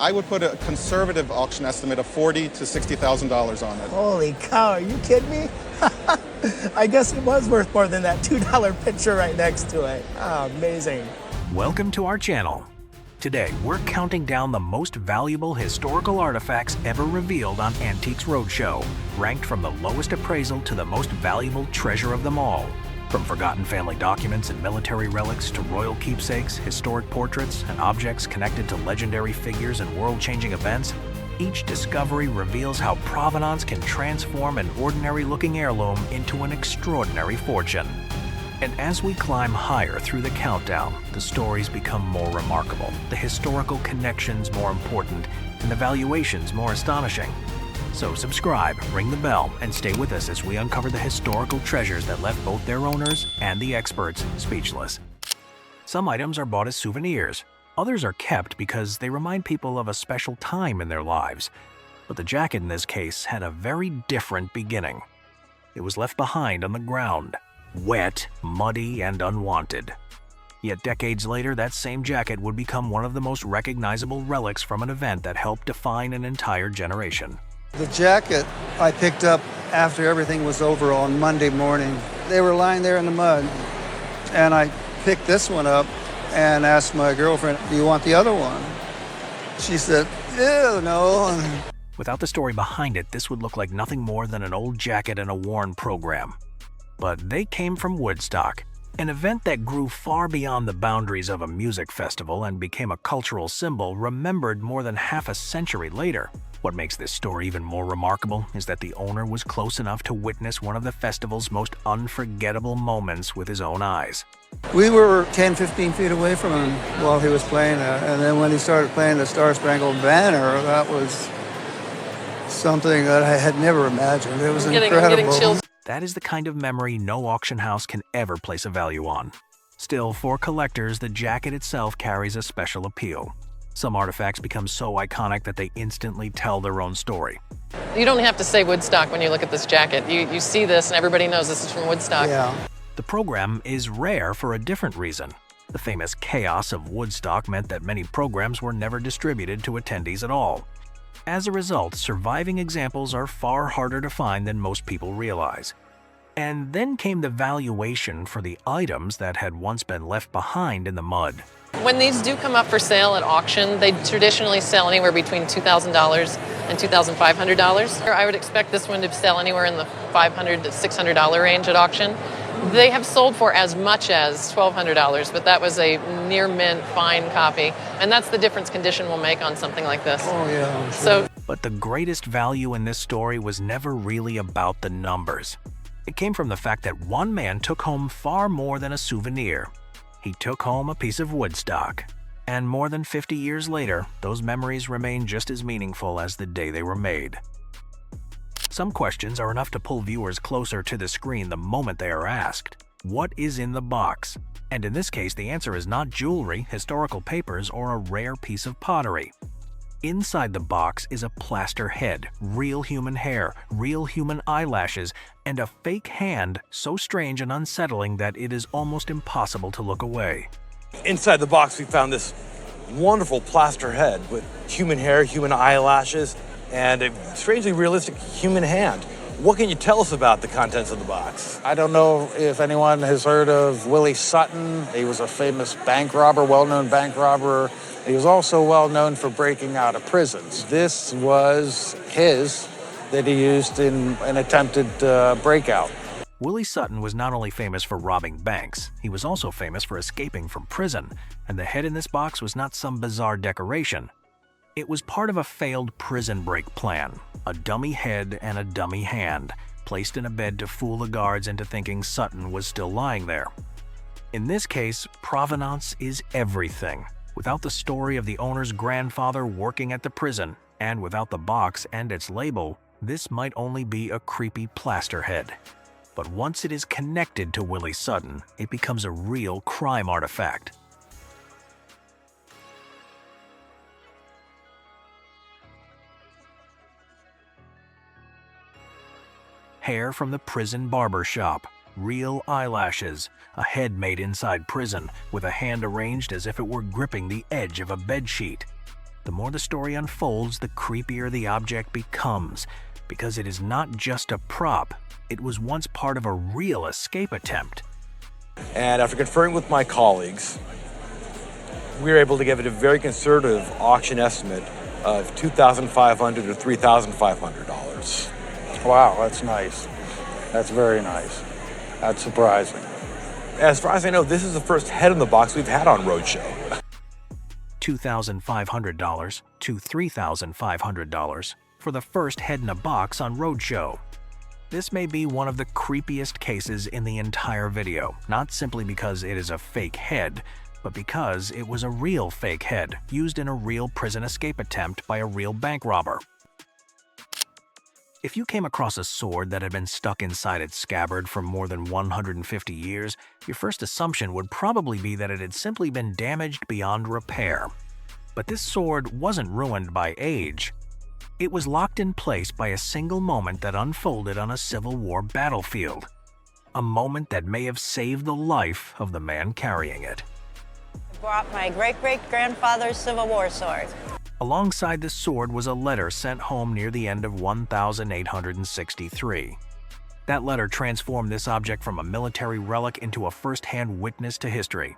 I would put a conservative auction estimate of $40,000 to $60,000 on it. Holy cow, are you kidding me? I guess it was worth more than that $2 picture right next to it. Oh, amazing. Welcome to our channel. Today, we're counting down the most valuable historical artifacts ever revealed on Antiques Roadshow, ranked from the lowest appraisal to the most valuable treasure of them all. From forgotten family documents and military relics to royal keepsakes, historic portraits, and objects connected to legendary figures and world-changing events, each discovery reveals how provenance can transform an ordinary-looking heirloom into an extraordinary fortune. And as we climb higher through the countdown, the stories become more remarkable, the historical connections more important, and the valuations more astonishing. So subscribe, ring the bell, and stay with us as we uncover the historical treasures that left both their owners and the experts speechless. Some items are bought as souvenirs. Others are kept because they remind people of a special time in their lives. But the jacket in this case had a very different beginning. It was left behind on the ground, wet, muddy, and unwanted. Yet decades later, that same jacket would become one of the most recognizable relics from an event that helped define an entire generation. The jacket I picked up after everything was over on Monday morning. They were lying there in the mud, and I picked this one up and asked my girlfriend, "Do you want the other one?" She said, "Ew, no." Without the story behind it, this would look like nothing more than an old jacket in a worn program. But they came from Woodstock, an event that grew far beyond the boundaries of a music festival and became a cultural symbol remembered more than half a century later. What makes this story even more remarkable is that the owner was close enough to witness one of the festival's most unforgettable moments with his own eyes. We were 10, 15 feet away from him while he was playing that. And then when he started playing the Star Spangled Banner, that was something that I had never imagined. It was incredible. I'm getting chills. That is the kind of memory no auction house can ever place a value on. Still, for collectors, the jacket itself carries a special appeal. Some artifacts become so iconic that they instantly tell their own story. You don't have to say Woodstock when you look at this jacket. You see this and everybody knows this is from Woodstock. Yeah. The program is rare for a different reason. The famous chaos of Woodstock meant that many programs were never distributed to attendees at all. As a result, surviving examples are far harder to find than most people realize. And then came the valuation for the items that had once been left behind in the mud. When these do come up for sale at auction, they traditionally sell anywhere between $2,000 and $2,500. I would expect this one to sell anywhere in the $500 to $600 range at auction. They have sold for as much as $1,200, but that was a near mint fine copy. And that's the difference condition will make on something like this. Oh, yeah. Sure. But the greatest value in this story was never really about the numbers. It came from the fact that one man took home far more than a souvenir. He took home a piece of Woodstock. And more than 50 years later, those memories remain just as meaningful as the day they were made. Some questions are enough to pull viewers closer to the screen the moment they are asked. What is in the box? And in this case, the answer is not jewelry, historical papers, or a rare piece of pottery. Inside the box is a plaster head, real human hair, real human eyelashes, and a fake hand so strange and unsettling that it is almost impossible to look away. Inside the box, we found this wonderful plaster head with human hair, human eyelashes, and a strangely realistic human hand. What can you tell us about the contents of the box? I don't know if anyone has heard of Willie Sutton. He was a famous bank robber, well-known bank robber. He was also well known for breaking out of prisons. This was his that he used in an attempted breakout. Willie Sutton was not only famous for robbing banks, he was also famous for escaping from prison, and the head in this box was not some bizarre decoration. It was part of a failed prison break plan, a dummy head and a dummy hand, placed in a bed to fool the guards into thinking Sutton was still lying there. In this case, provenance is everything. Without the story of the owner's grandfather working at the prison, and without the box and its label, this might only be a creepy plaster head. But once it is connected to Willie Sutton, it becomes a real crime artifact. Hair from the prison barber shop, real eyelashes, a head made inside prison with a hand arranged as if it were gripping the edge of a bedsheet. The more the story unfolds, the creepier the object becomes, because it is not just a prop, it was once part of a real escape attempt. And after conferring with my colleagues, we were able to give it a very conservative auction estimate of $2,500 to $3,500. Wow, that's nice. That's very nice. That's surprising. As far as I know, this is the first head in the box we've had on Roadshow. $2,500 to $3,500 for the first head in a box on Roadshow. This may be one of the creepiest cases in the entire video, not simply because it is a fake head, but because it was a real fake head used in a real prison escape attempt by a real bank robber. If you came across a sword that had been stuck inside its scabbard for more than 150 years, your first assumption would probably be that it had simply been damaged beyond repair. But this sword wasn't ruined by age. It was locked in place by a single moment that unfolded on a Civil War battlefield. A moment that may have saved the life of the man carrying it. I brought my great-great-grandfather's Civil War sword. Alongside the sword was a letter sent home near the end of 1863. That letter transformed this object from a military relic into a first-hand witness to history.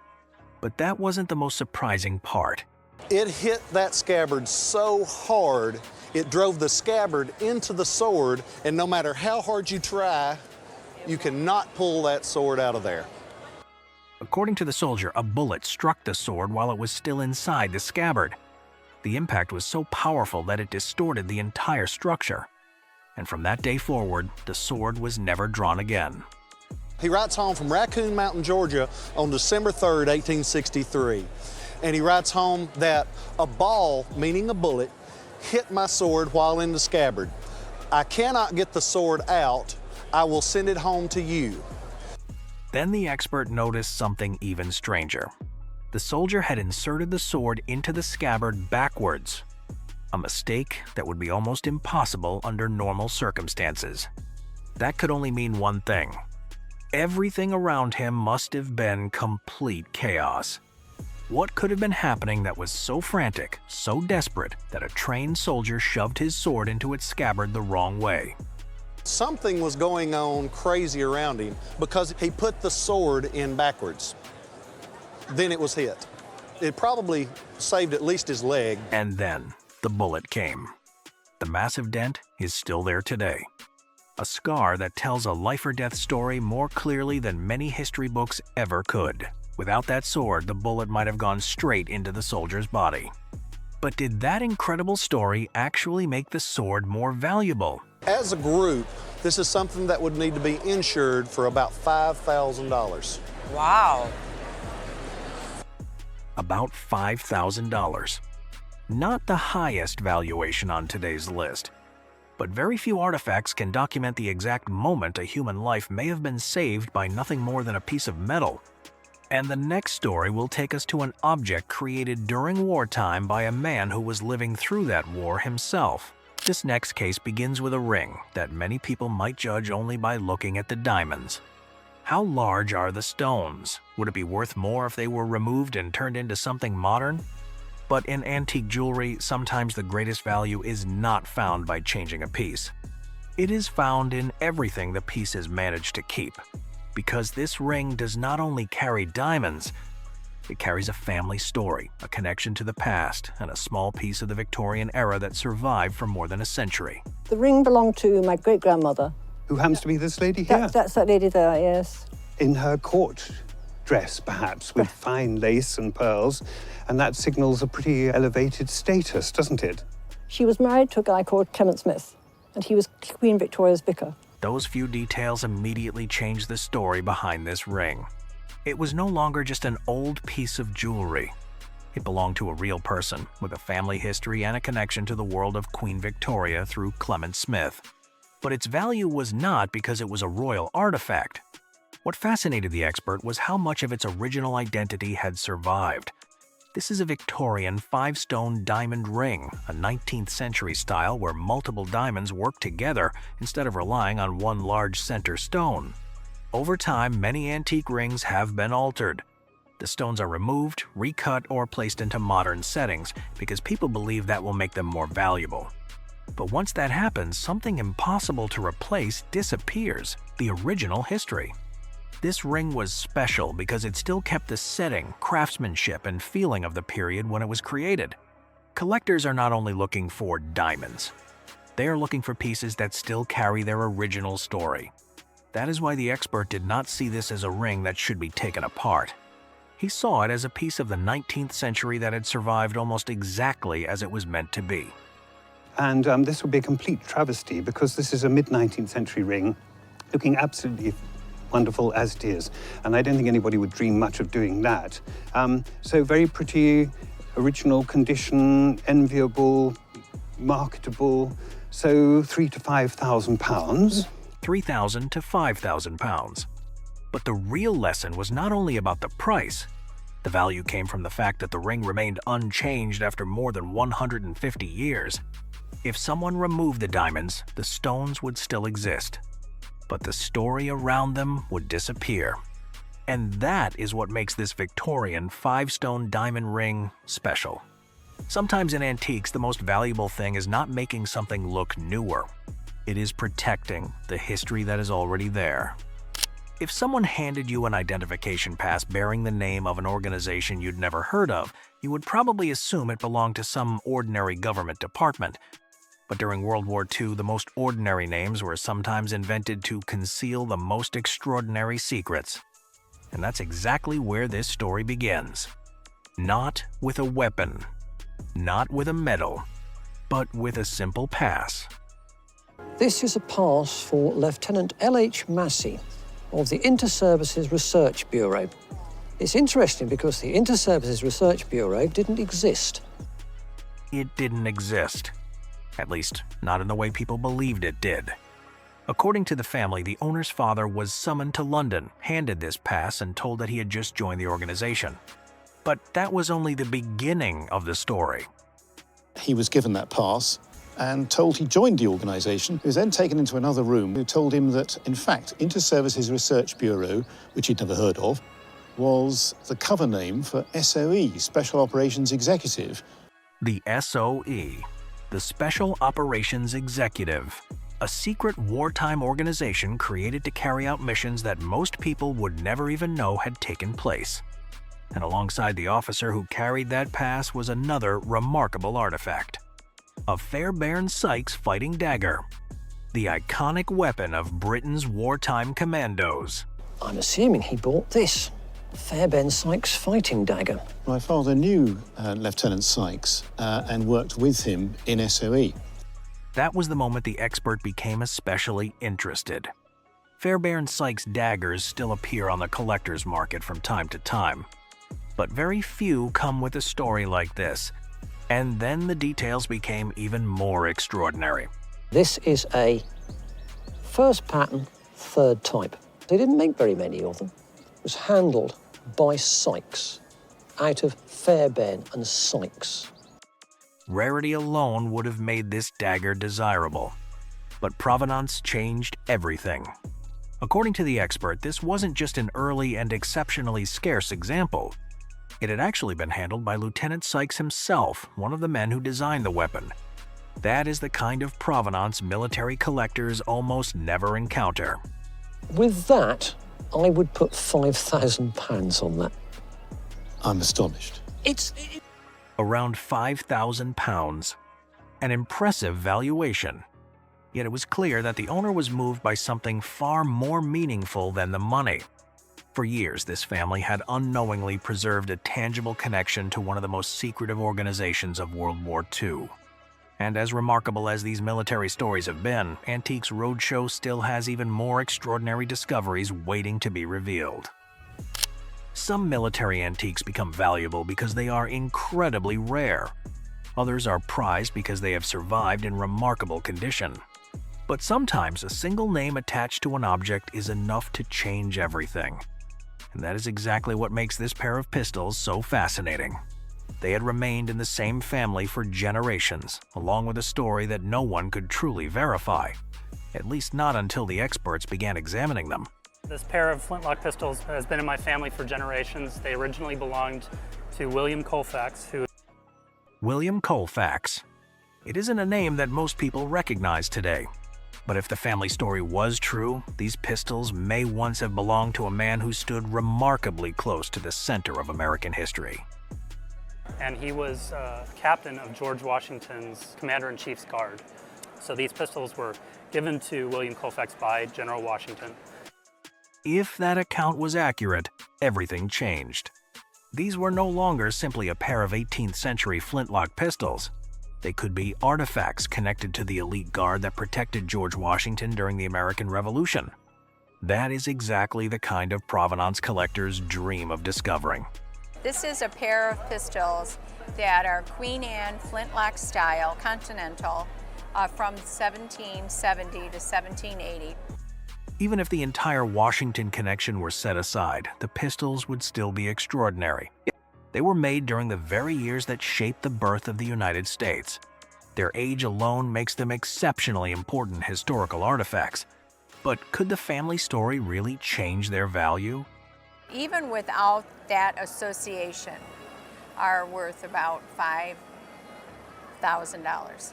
But that wasn't the most surprising part. It hit that scabbard so hard, it drove the scabbard into the sword, and no matter how hard you try, you cannot pull that sword out of there. According to the soldier, a bullet struck the sword while it was still inside the scabbard. The impact was so powerful that it distorted the entire structure. And from that day forward, the sword was never drawn again. He writes home from Raccoon Mountain, Georgia on December 3rd, 1863. And he writes home that a ball, meaning a bullet, hit my sword while in the scabbard. I cannot get the sword out. I will send it home to you. Then the expert noticed something even stranger. The soldier had inserted the sword into the scabbard backwards, a mistake that would be almost impossible under normal circumstances. That could only mean one thing. Everything around him must have been complete chaos. What could have been happening that was so frantic, so desperate, that a trained soldier shoved his sword into its scabbard the wrong way? Something was going on crazy around him because he put the sword in backwards. Then it was hit. It probably saved at least his leg. And then the bullet came. The massive dent is still there today. A scar that tells a life or death story more clearly than many history books ever could. Without that sword, the bullet might have gone straight into the soldier's body. But did that incredible story actually make the sword more valuable? As a group, this is something that would need to be insured for about $5,000. Wow. About $5,000. Not the highest valuation on today's list. But very few artifacts can document the exact moment a human life may have been saved by nothing more than a piece of metal. And the next story will take us to an object created during wartime by a man who was living through that war himself. This next case begins with a ring that many people might judge only by looking at the diamonds. How large are the stones? Would it be worth more if they were removed and turned into something modern? But in antique jewelry, sometimes the greatest value is not found by changing a piece. It is found in everything the piece has managed to keep. Because this ring does not only carry diamonds, it carries a family story, a connection to the past, and a small piece of the Victorian era that survived for more than a century. The ring belonged to my great-grandmother. Who happens to be this lady here? That's that lady there, yes. In her court dress, perhaps, with fine lace and pearls, and that signals a pretty elevated status, doesn't it? She was married to a guy called Clement Smith, and he was Queen Victoria's vicar. Those few details immediately changed the story behind this ring. It was no longer just an old piece of jewelry. It belonged to a real person with a family history and a connection to the world of Queen Victoria through Clement Smith. But its value was not because it was a royal artifact. What fascinated the expert was how much of its original identity had survived. This is a Victorian 5-stone diamond ring, a 19th century style where multiple diamonds work together instead of relying on one large center stone. Over time, many antique rings have been altered. The stones are removed, recut, or placed into modern settings because people believe that will make them more valuable. But once that happens, something impossible to replace disappears: the original history. This ring was special because it still kept the setting, craftsmanship, and feeling of the period when it was created. Collectors are not only looking for diamonds. They are looking for pieces that still carry their original story. That is why the expert did not see this as a ring that should be taken apart. He saw it as a piece of the 19th century that had survived almost exactly as it was meant to be. And this would be a complete travesty because this is a mid-19th century ring looking absolutely wonderful as it is. And I don't think anybody would dream much of doing that. So very pretty, original condition, enviable, marketable. So £3,000 to £5,000. £3,000 to £5,000. But the real lesson was not only about the price. The value came from the fact that the ring remained unchanged after more than 150 years. If someone removed the diamonds, the stones would still exist. But the story around them would disappear. And that is what makes this Victorian 5-stone diamond ring special. Sometimes in antiques, the most valuable thing is not making something look newer. It is protecting the history that is already there. If someone handed you an identification pass bearing the name of an organization you'd never heard of, you would probably assume it belonged to some ordinary government department. But during World War II, the most ordinary names were sometimes invented to conceal the most extraordinary secrets. And that's exactly where this story begins. Not with a weapon, not with a medal, but with a simple pass. This is a pass for Lieutenant L.H. Massey of the Inter-Services Research Bureau. It's interesting because the Inter-Services Research Bureau didn't exist. It didn't exist. At least, not in the way people believed it did. According to the family, the owner's father was summoned to London, handed this pass, and told that he had just joined the organization. But that was only the beginning of the story. He was given that pass and told he joined the organisation. He was then taken into another room who told him that, in fact, Inter-Services Research Bureau, which he'd never heard of, was the cover name for SOE, Special Operations Executive. The SOE, the Special Operations Executive, a secret wartime organization created to carry out missions that most people would never even know had taken place. And alongside the officer who carried that pass was another remarkable artifact. A Fairbairn Sykes fighting dagger, the iconic weapon of Britain's wartime commandos. I'm assuming he bought this, Fairbairn Sykes fighting dagger. My father knew Lieutenant Sykes and worked with him in SOE. That was the moment the expert became especially interested. Fairbairn Sykes daggers still appear on the collector's market from time to time. But very few come with a story like this. And then the details became even more extraordinary. This is a first pattern, third type. They didn't make very many of them. It was handled by Sykes, out of Fairbairn and Sykes. Rarity alone would have made this dagger desirable. But provenance changed everything. According to the expert, this wasn't just an early and exceptionally scarce example. It had actually been handled by Lieutenant Sykes himself, one of the men who designed the weapon. That is the kind of provenance military collectors almost never encounter. With that, I would put £5,000 on that. I'm astonished. It's around £5,000. An impressive valuation. Yet it was clear that the owner was moved by something far more meaningful than the money. For years, this family had unknowingly preserved a tangible connection to one of the most secretive organizations of World War II. And as remarkable as these military stories have been, Antiques Roadshow still has even more extraordinary discoveries waiting to be revealed. Some military antiques become valuable because they are incredibly rare. Others are prized because they have survived in remarkable condition. But sometimes a single name attached to an object is enough to change everything. And that is exactly what makes this pair of pistols so fascinating. They had remained in the same family for generations, along with a story that no one could truly verify, at least not until the experts began examining them. This pair of flintlock pistols has been in my family for generations. They originally belonged to William Colfax, who... William Colfax. It isn't a name that most people recognize today. But if the family story was true, these pistols may once have belonged to a man who stood remarkably close to the center of American history. And he was captain of George Washington's Commander-in-Chief's Guard. So these pistols were given to William Colfax by General Washington. If that account was accurate, everything changed. These were no longer simply a pair of 18th century flintlock pistols. They could be artifacts connected to the elite guard that protected George Washington during the American Revolution. That is exactly the kind of provenance collectors dream of discovering. This is a pair of pistols that are Queen Anne flintlock style, Continental, from 1770 to 1780. Even if the entire Washington connection were set aside, the pistols would still be extraordinary. They were made during the very years that shaped the birth of the United States. Their age alone makes them exceptionally important historical artifacts. But could the family story really change their value? Even without that association, are worth about $5,000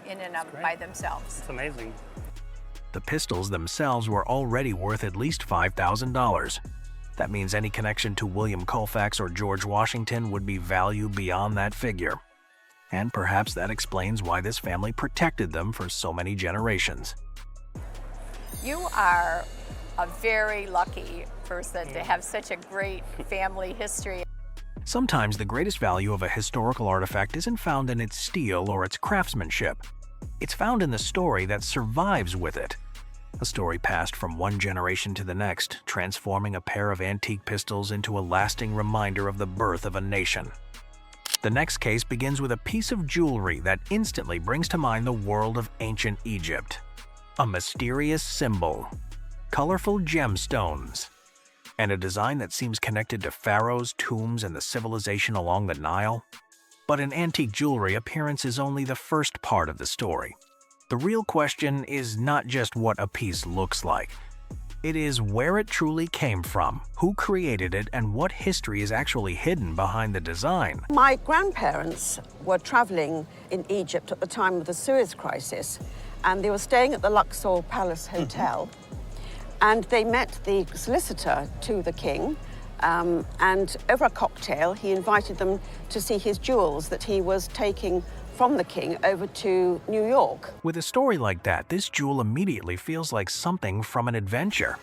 in and of by themselves. It's amazing. The pistols themselves were already worth at least $5,000. That means any connection to William Colfax or George Washington would be valued beyond that figure. And perhaps that explains why this family protected them for so many generations. You are a very lucky person to have such a great family history. Sometimes the greatest value of a historical artifact isn't found in its steel or its craftsmanship. It's found in the story that survives with it. A story passed from one generation to the next, transforming a pair of antique pistols into a lasting reminder of the birth of a nation. The next case begins with a piece of jewelry that instantly brings to mind the world of ancient Egypt. A mysterious symbol, colorful gemstones, and a design that seems connected to pharaohs, tombs, and the civilization along the Nile. But in antique jewelry, appearance is only the first part of the story. The real question is not just what a piece looks like. It is where it truly came from, who created it, and what history is actually hidden behind the design. My grandparents were traveling in Egypt at the time of the Suez Crisis, and they were staying at the Luxor Palace Hotel, and they met the solicitor to the king, and over a cocktail, he invited them to see his jewels that he was taking from the king over to New York. With a story like that, this jewel immediately feels like something from an adventure.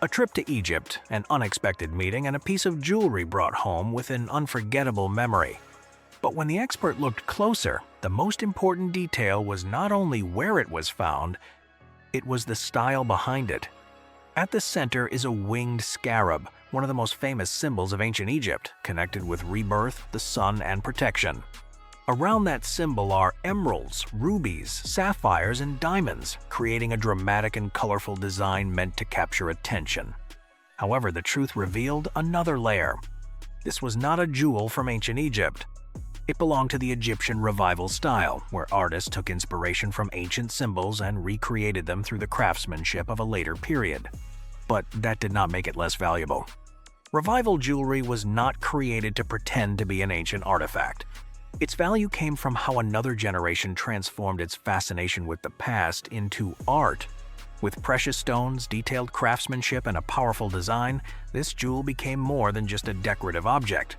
A trip to Egypt, an unexpected meeting, and a piece of jewelry brought home with an unforgettable memory. But when the expert looked closer, the most important detail was not only where it was found, it was the style behind it. At the center is a winged scarab, one of the most famous symbols of ancient Egypt, connected with rebirth, the sun, and protection. Around that symbol are emeralds, rubies, sapphires, and diamonds, creating a dramatic and colorful design meant to capture attention. However, the truth revealed another layer. This was not a jewel from ancient Egypt. It belonged to the Egyptian revival style, where artists took inspiration from ancient symbols and recreated them through the craftsmanship of a later period. But that did not make it less valuable. Revival jewelry was not created to pretend to be an ancient artifact. Its value came from how another generation transformed its fascination with the past into art. With precious stones, detailed craftsmanship, and a powerful design, this jewel became more than just a decorative object.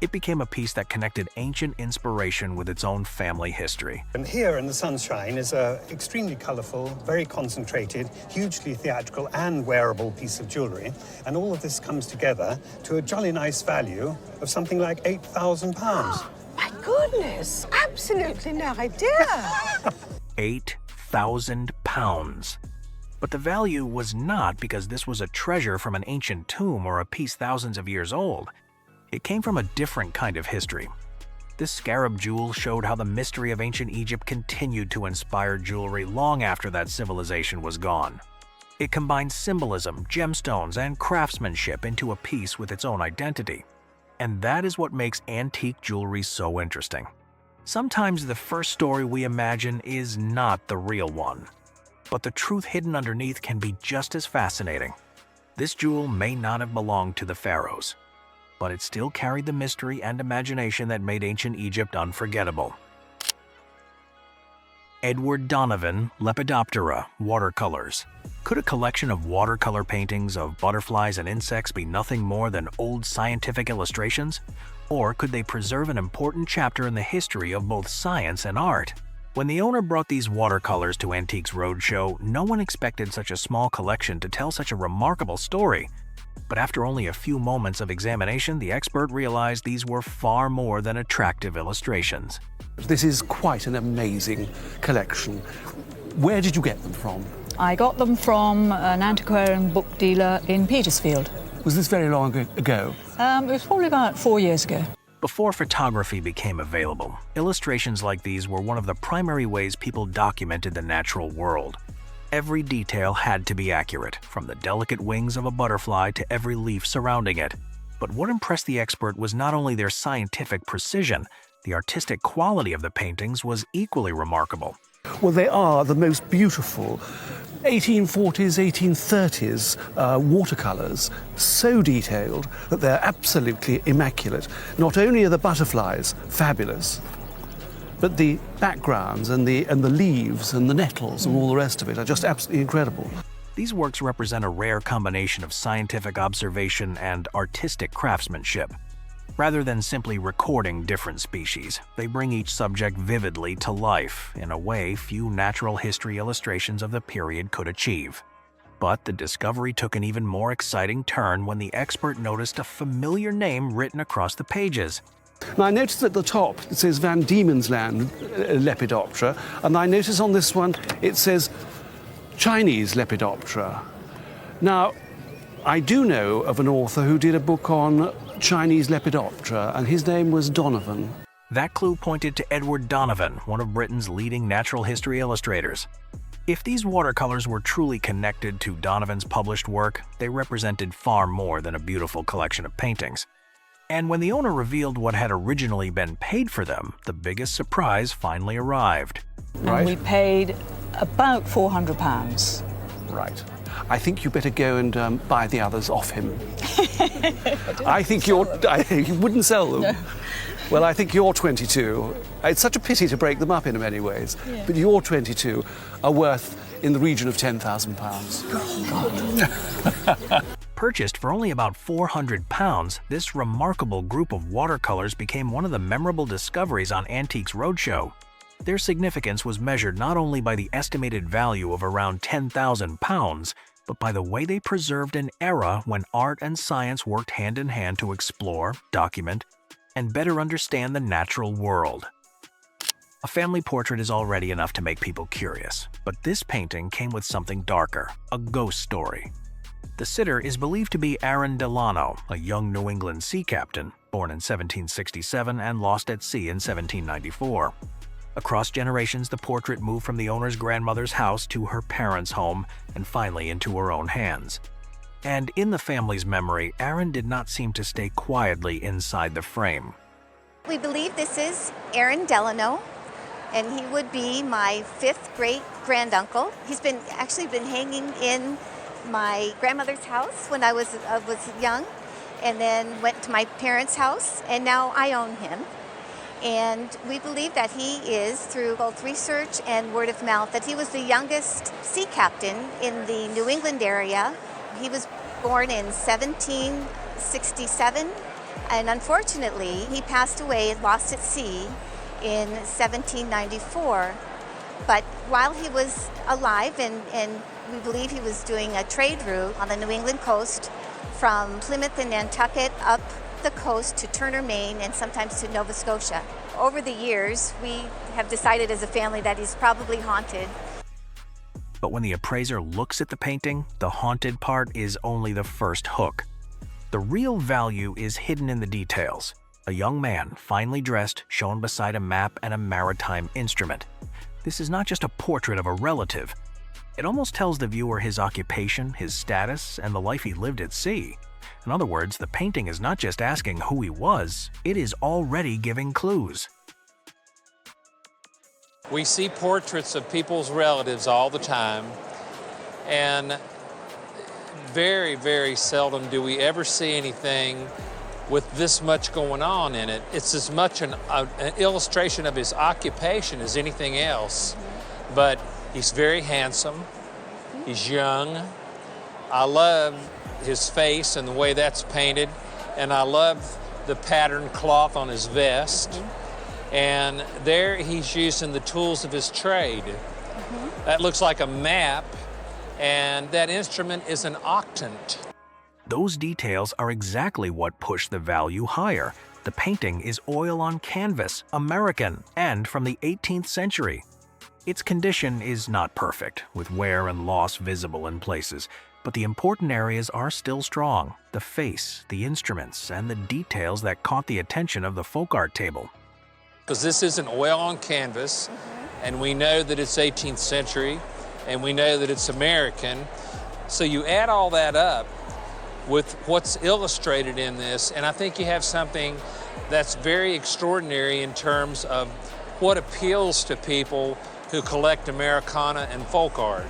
It became a piece that connected ancient inspiration with its own family history. And here in the sunshine is an extremely colourful, very concentrated, hugely theatrical and wearable piece of jewellery. And all of this comes together to a jolly nice value of something like £8,000. My goodness, absolutely no idea. £8,000. But the value was not because this was a treasure from an ancient tomb or a piece thousands of years old. It came from a different kind of history. This scarab jewel showed how the mystery of ancient Egypt continued to inspire jewelry long after that civilization was gone. It combined symbolism, gemstones, and craftsmanship into a piece with its own identity. And that is what makes antique jewelry so interesting. Sometimes the first story we imagine is not the real one, but the truth hidden underneath can be just as fascinating. This jewel may not have belonged to the pharaohs, but it still carried the mystery and imagination that made ancient Egypt unforgettable. Edward Donovan, Lepidoptera, watercolors. Could a collection of watercolor paintings of butterflies and insects be nothing more than old scientific illustrations? Or could they preserve an important chapter in the history of both science and art? When the owner brought these watercolors to Antiques Roadshow, no one expected such a small collection to tell such a remarkable story. But after only a few moments of examination, the expert realized these were far more than attractive illustrations. This is quite an amazing collection. Where did you get them from? I got them from an antiquarian book dealer in Petersfield. Was this very long ago? It was probably about 4 years ago. Before photography became available, illustrations like these were one of the primary ways people documented the natural world. Every detail had to be accurate, from the delicate wings of a butterfly to every leaf surrounding it. But what impressed the expert was not only their scientific precision, the artistic quality of the paintings was equally remarkable. Well, they are the most beautiful 1840s, 1830s watercolors, so detailed that they're absolutely immaculate. Not only are the butterflies fabulous, but the backgrounds and the leaves and the nettles and all the rest of it are just absolutely incredible. These works represent a rare combination of scientific observation and artistic craftsmanship. Rather than simply recording different species, they bring each subject vividly to life in a way few natural history illustrations of the period could achieve. But the discovery took an even more exciting turn when the expert noticed a familiar name written across the pages. Now, I noticed at the top it says Van Diemen's Land Lepidoptera, and I notice on this one it says Chinese Lepidoptera. Now, I do know of an author who did a book on Chinese Lepidoptera, and his name was Donovan. That clue pointed to Edward Donovan, one of Britain's leading natural history illustrators. If these watercolors were truly connected to Donovan's published work, they represented far more than a beautiful collection of paintings. And when the owner revealed what had originally been paid for them, the biggest surprise finally arrived. And we paid about £400. Right. I think you better go and buy the others off him. I think you wouldn't sell them. No. Well, I think you're 22. It's such a pity to break them up in many ways, yeah. But you're 22 are worth in the region of £10,000. Purchased for only about £400, this remarkable group of watercolors became one of the memorable discoveries on Antiques Roadshow. Their significance was measured not only by the estimated value of around £10,000, but by the way they preserved an era when art and science worked hand in hand to explore, document, and better understand the natural world. A family portrait is already enough to make people curious, but this painting came with something darker, a ghost story. The sitter is believed to be Aaron Delano, a young New England sea captain, born in 1767 and lost at sea in 1794. Across generations, the portrait moved from the owner's grandmother's house to her parents' home and finally into her own hands. And in the family's memory, Aaron did not seem to stay quietly inside the frame. We believe this is Aaron Delano, and he would be my 5th great-granduncle. He's actually been hanging in my grandmother's house when I was young, and then went to my parents' house, and now I own him. And we believe that he is, through both research and word of mouth, that he was the youngest sea captain in the New England area. He was born in 1767, and unfortunately, he passed away and lost at sea in 1794. But while he was alive, and we believe he was doing a trade route on the New England coast from Plymouth and Nantucket up the coast to Turner, Maine, and sometimes to Nova Scotia. Over the years, we have decided as a family that he's probably haunted. But when the appraiser looks at the painting, the haunted part is only the first hook. The real value is hidden in the details. A young man, finely dressed, shown beside a map and a maritime instrument. This is not just a portrait of a relative. It almost tells the viewer his occupation, his status, and the life he lived at sea. In other words, the painting is not just asking who he was, it is already giving clues. We see portraits of people's relatives all the time, and very, very seldom do we ever see anything with this much going on in it. It's as much an illustration of his occupation as anything else. But he's very handsome, he's young. I love his face and the way that's painted, and I love the patterned cloth on his vest. And there he's using the tools of his trade. That looks like a map, and that instrument is an octant. Those details are exactly what push the value higher. The painting is oil on canvas, American, and from the 18th century. Its condition is not perfect, with wear and loss visible in places, but the important areas are still strong: the face, the instruments, and the details that caught the attention of the folk art table. Because this is an oil on canvas, and we know that it's 18th century, and we know that it's American. So you add all that up with what's illustrated in this, and I think you have something that's very extraordinary in terms of what appeals to people who collect Americana and folk art.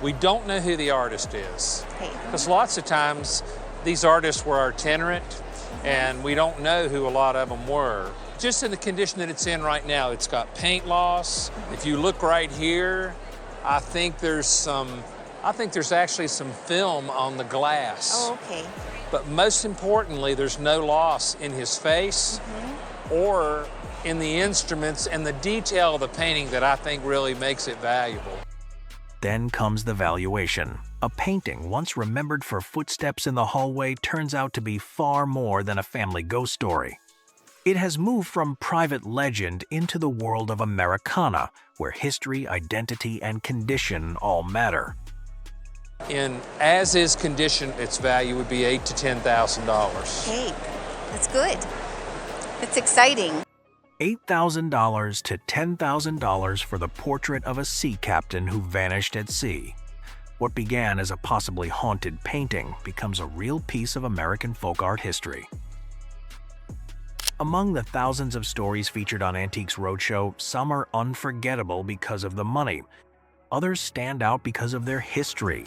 We don't know who the artist is, because lots of times these artists were itinerant, and we don't know who a lot of them were. Just in the condition that it's in right now, it's got paint loss. If you look right here, I think there's actually some film on the glass. Oh, okay. But most importantly, there's no loss in his face or in the instruments and the detail of the painting that I think really makes it valuable. Then comes the valuation. A painting once remembered for footsteps in the hallway turns out to be far more than a family ghost story. It has moved from private legend into the world of Americana, where history, identity, and condition all matter. In as-is condition, its value would be $8,000 to $10,000. Okay, that's good. It's exciting. $8,000 to $10,000 for the portrait of a sea captain who vanished at sea. What began as a possibly haunted painting becomes a real piece of American folk art history. Among the thousands of stories featured on Antiques Roadshow, some are unforgettable because of the money. Others stand out because of their history.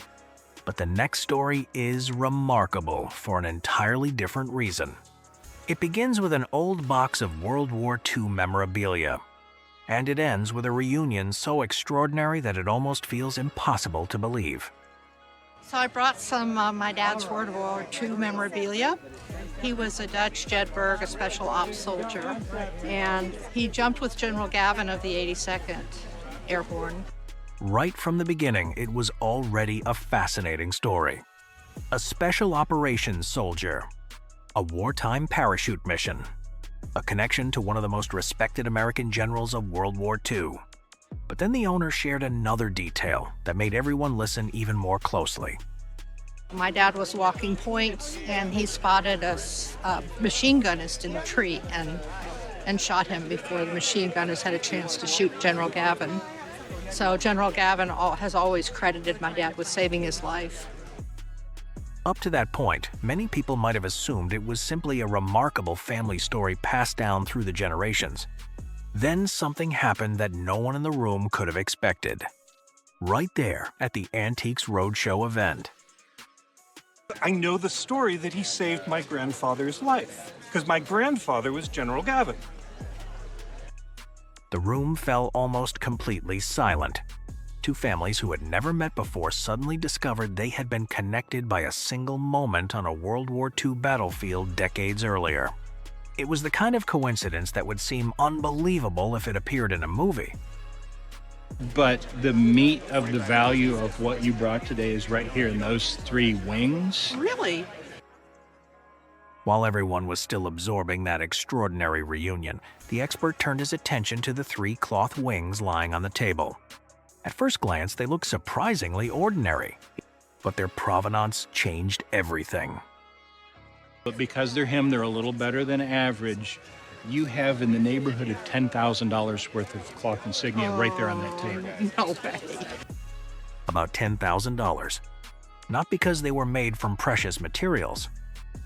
But the next story is remarkable for an entirely different reason. It begins with an old box of World War II memorabilia, and it ends with a reunion so extraordinary that it almost feels impossible to believe. So I brought some of my dad's World War II memorabilia. He was a Dutch Jedburgh, a special ops soldier, and he jumped with General Gavin of the 82nd Airborne. Right from the beginning, it was already a fascinating story. A special operations soldier, a wartime parachute mission, a connection to one of the most respected American generals of World War II. But then the owner shared another detail that made everyone listen even more closely. My dad was walking point, and he spotted a machine gunist in the tree and shot him before the machine gunnist had a chance to shoot General Gavin. So General Gavin has always credited my dad with saving his life. Up to that point, many people might have assumed it was simply a remarkable family story passed down through the generations. Then something happened that no one in the room could have expected. Right there at the Antiques Roadshow event. I know the story that he saved my grandfather's life, because my grandfather was General Gavin. The room fell almost completely silent. Two families who had never met before suddenly discovered they had been connected by a single moment on a World War II battlefield decades earlier. It was the kind of coincidence that would seem unbelievable if it appeared in a movie. But the meat of the value of what you brought today is right here in those three wings. Really? While everyone was still absorbing that extraordinary reunion, the expert turned his attention to the three cloth wings lying on the table. At first glance, they looked surprisingly ordinary, but their provenance changed everything. But because they're him, they're a little better than average. You have in the neighborhood of $10,000 worth of cloth insignia right there on that table. No way. About $10,000. Not because they were made from precious materials,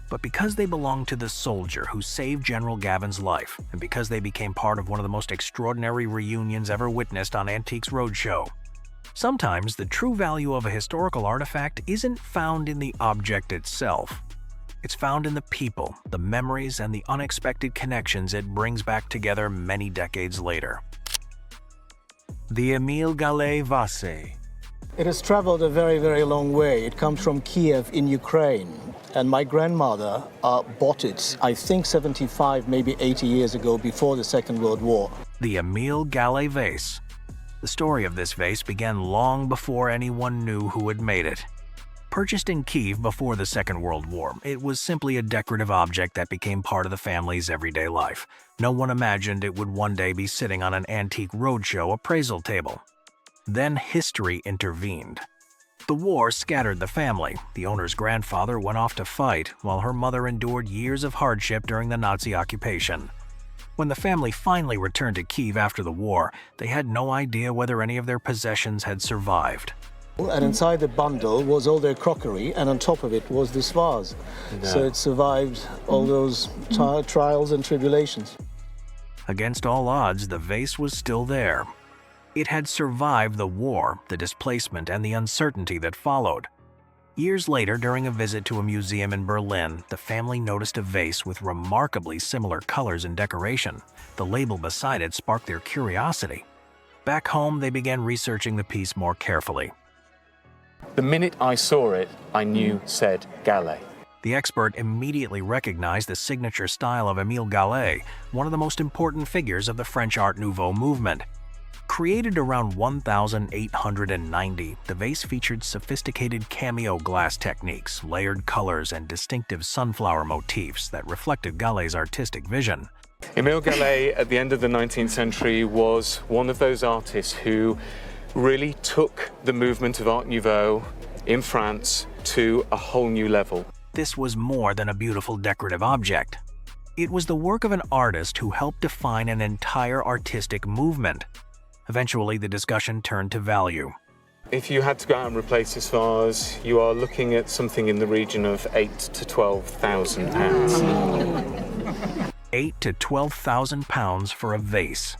but because they belonged to the soldier who saved General Gavin's life, and because they became part of one of the most extraordinary reunions ever witnessed on Antiques Roadshow. Sometimes the true value of a historical artifact isn't found in the object itself. It's found in the people, the memories, and the unexpected connections it brings back together many decades later. The ÉMILE GALLÉ VASE. It has traveled a very, very long way. It comes from Kiev in Ukraine. And my grandmother bought it, I think 75, maybe 80 years ago, before the Second World War. The ÉMILE GALLÉ vase. The story of this vase began long before anyone knew who had made it. Purchased in Kiev before the Second World War, it was simply a decorative object that became part of the family's everyday life. No one imagined it would one day be sitting on an Antiques Roadshow appraisal table. Then history intervened. The war scattered the family. The owner's grandfather went off to fight, while her mother endured years of hardship during the Nazi occupation. When the family finally returned to Kiev after the war, they had no idea whether any of their possessions had survived. And inside the bundle was all their crockery, and on top of it was this vase. No. So it survived all those trials and tribulations. Against all odds, the vase was still there. It had survived the war, the displacement, and the uncertainty that followed. Years later, during a visit to a museum in Berlin, the family noticed a vase with remarkably similar colors and decoration. The label beside it sparked their curiosity. Back home, they began researching the piece more carefully. The minute I saw it, I knew said GALLÉ. The expert immediately recognized the signature style of Émile Gallé, one of the most important figures of the French Art Nouveau movement. Created around 1890, the vase featured sophisticated cameo glass techniques, layered colors, and distinctive sunflower motifs that reflected Gallé's artistic vision. Émile Gallé, at the end of the 19th century, was one of those artists who really took the movement of Art Nouveau in France to a whole new level. This was more than a beautiful decorative object. It was the work of an artist who helped define an entire artistic movement. Eventually, the discussion turned to value. If you had to go out and replace this vase, you are looking at something in the region of £8,000 to £12,000. £8,000 to £12,000 for a vase.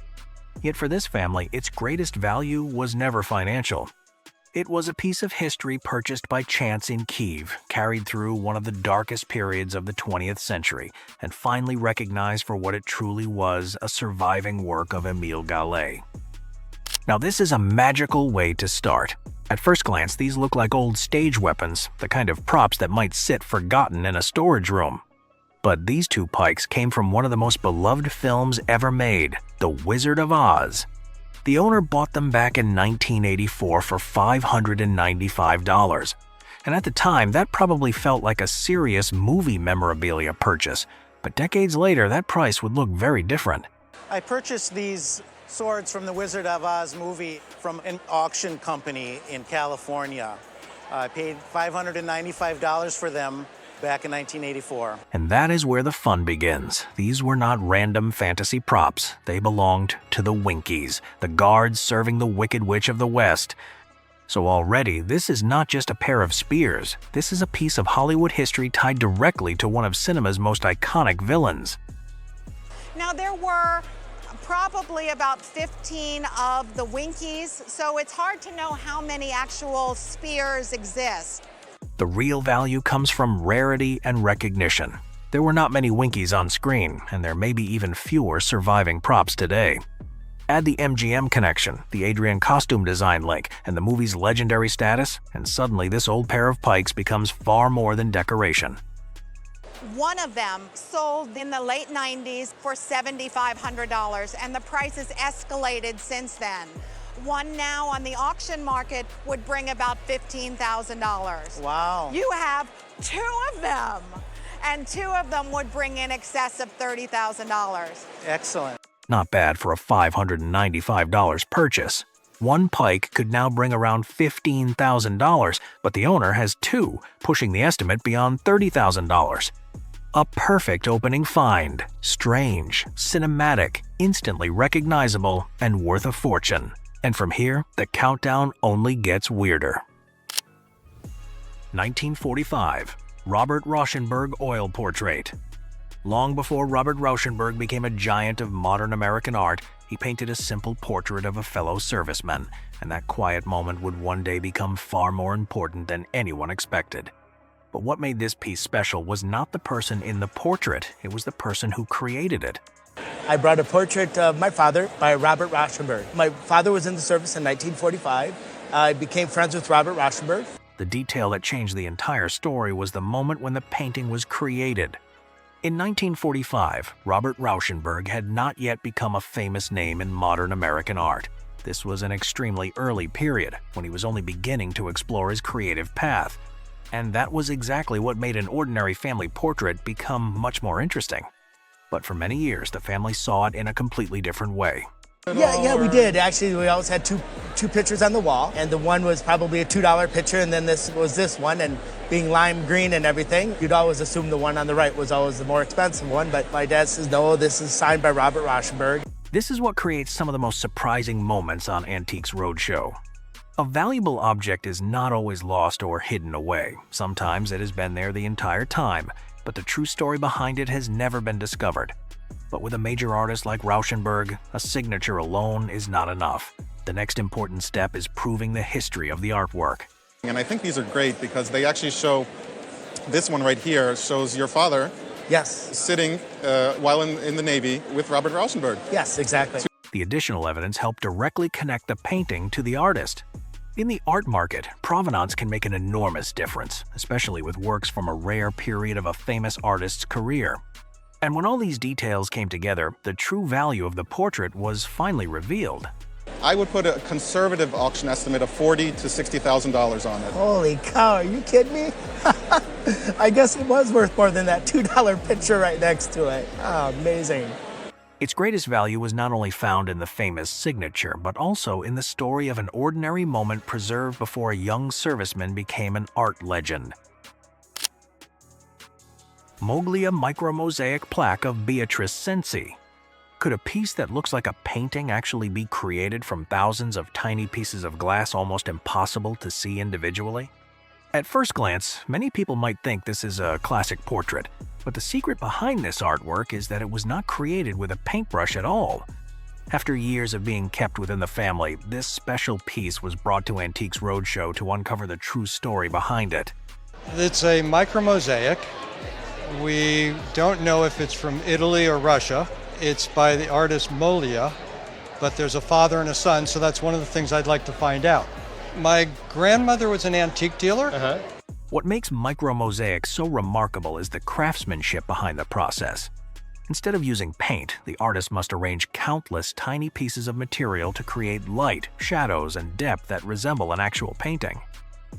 Yet for this family, its greatest value was never financial. It was a piece of history purchased by chance in Kiev, carried through one of the darkest periods of the 20th century, and finally recognized for what it truly was, a surviving work of Émile Gallé. Now, this is a magical way to start. At first glance, these look like old stage weapons, the kind of props that might sit forgotten in a storage room. But these two pikes came from one of the most beloved films ever made, The Wizard of Oz. The owner bought them back in 1984 for $595. And at the time, that probably felt like a serious movie memorabilia purchase. But decades later, that price would look very different. I purchased these swords from the Wizard of Oz movie from an auction company in California. I paid $595 for them back in 1984. And that is where the fun begins. These were not random fantasy props. They belonged to the Winkies, the guards serving the Wicked Witch of the West. So already, this is not just a pair of spears. This is a piece of Hollywood history tied directly to one of cinema's most iconic villains. Now, there were probably about 15 of the Winkies, so it's hard to know how many actual spears exist. The real value comes from rarity and recognition. There were not many Winkies on screen, and there may be even fewer surviving props today. Add the MGM connection, the Adrian costume design link, and the movie's legendary status, and suddenly this old pair of pikes becomes far more than decoration. One of them sold in the late 90s for $7,500, and the price has escalated since then. One now on the auction market would bring about $15,000. Wow. You have two of them, and two of them would bring in excess of $30,000. Excellent. Not bad for a $595 purchase. One pike could now bring around $15,000, but the owner has two, pushing the estimate beyond $30,000. A perfect opening find. Strange, cinematic, instantly recognizable, and worth a fortune. And from here, the countdown only gets weirder. 1945, Robert Rauschenberg oil portrait. Long before Robert Rauschenberg became a giant of modern American art, he painted a simple portrait of a fellow serviceman, and that quiet moment would one day become far more important than anyone expected. But what made this piece special was not the person in the portrait, it was the person who created it. I brought a portrait of my father by Robert Rauschenberg. My father was in the service in 1945. I became friends with Robert Rauschenberg. The detail that changed the entire story was the moment when the painting was created. In 1945, Robert Rauschenberg had not yet become a famous name in modern American art. This was an extremely early period, when he was only beginning to explore his creative path. And that was exactly what made an ordinary family portrait become much more interesting. But for many years, the family saw it in a completely different way. Yeah, we did. Actually, we always had two pictures on the wall, and the one was probably a $2 picture, and then this was this one, and being lime green and everything, you'd always assume the one on the right was always the more expensive one, but my dad says, no, this is signed by Robert Rauschenberg. This is what creates some of the most surprising moments on Antiques Roadshow. A valuable object is not always lost or hidden away. Sometimes it has been there the entire time, but the true story behind it has never been discovered. But with a major artist like Rauschenberg, a signature alone is not enough. The next important step is proving the history of the artwork. And I think these are great because they actually show, this one right here shows your father sitting while in the Navy with Robert Rauschenberg. Yes, exactly. The additional evidence helped directly connect the painting to the artist. In the art market, provenance can make an enormous difference, especially with works from a rare period of a famous artist's career. And when all these details came together, the true value of the portrait was finally revealed. I would put a conservative auction estimate of $40,000 to $60,000 on it. Holy cow, are you kidding me? I guess it was worth more than that $2 picture right next to it. Oh, amazing. Its greatest value was not only found in the famous signature, but also in the story of an ordinary moment preserved before a young serviceman became an art legend. Moglia micromosaic plaque of Beatrice Cenci. Could a piece that looks like a painting actually be created from thousands of tiny pieces of glass almost impossible to see individually? At first glance, many people might think this is a classic portrait, but the secret behind this artwork is that it was not created with a paintbrush at all. After years of being kept within the family, this special piece was brought to Antiques Roadshow to uncover the true story behind it. It's a micromosaic. We don't know if it's from Italy or Russia. It's by the artist Moglia, but there's a father and a son, so that's one of the things I'd like to find out. My grandmother was an antique dealer. What makes micromosaics so remarkable is the craftsmanship behind the process. Instead of using paint, the artist must arrange countless tiny pieces of material to create light, shadows, and depth that resemble an actual painting.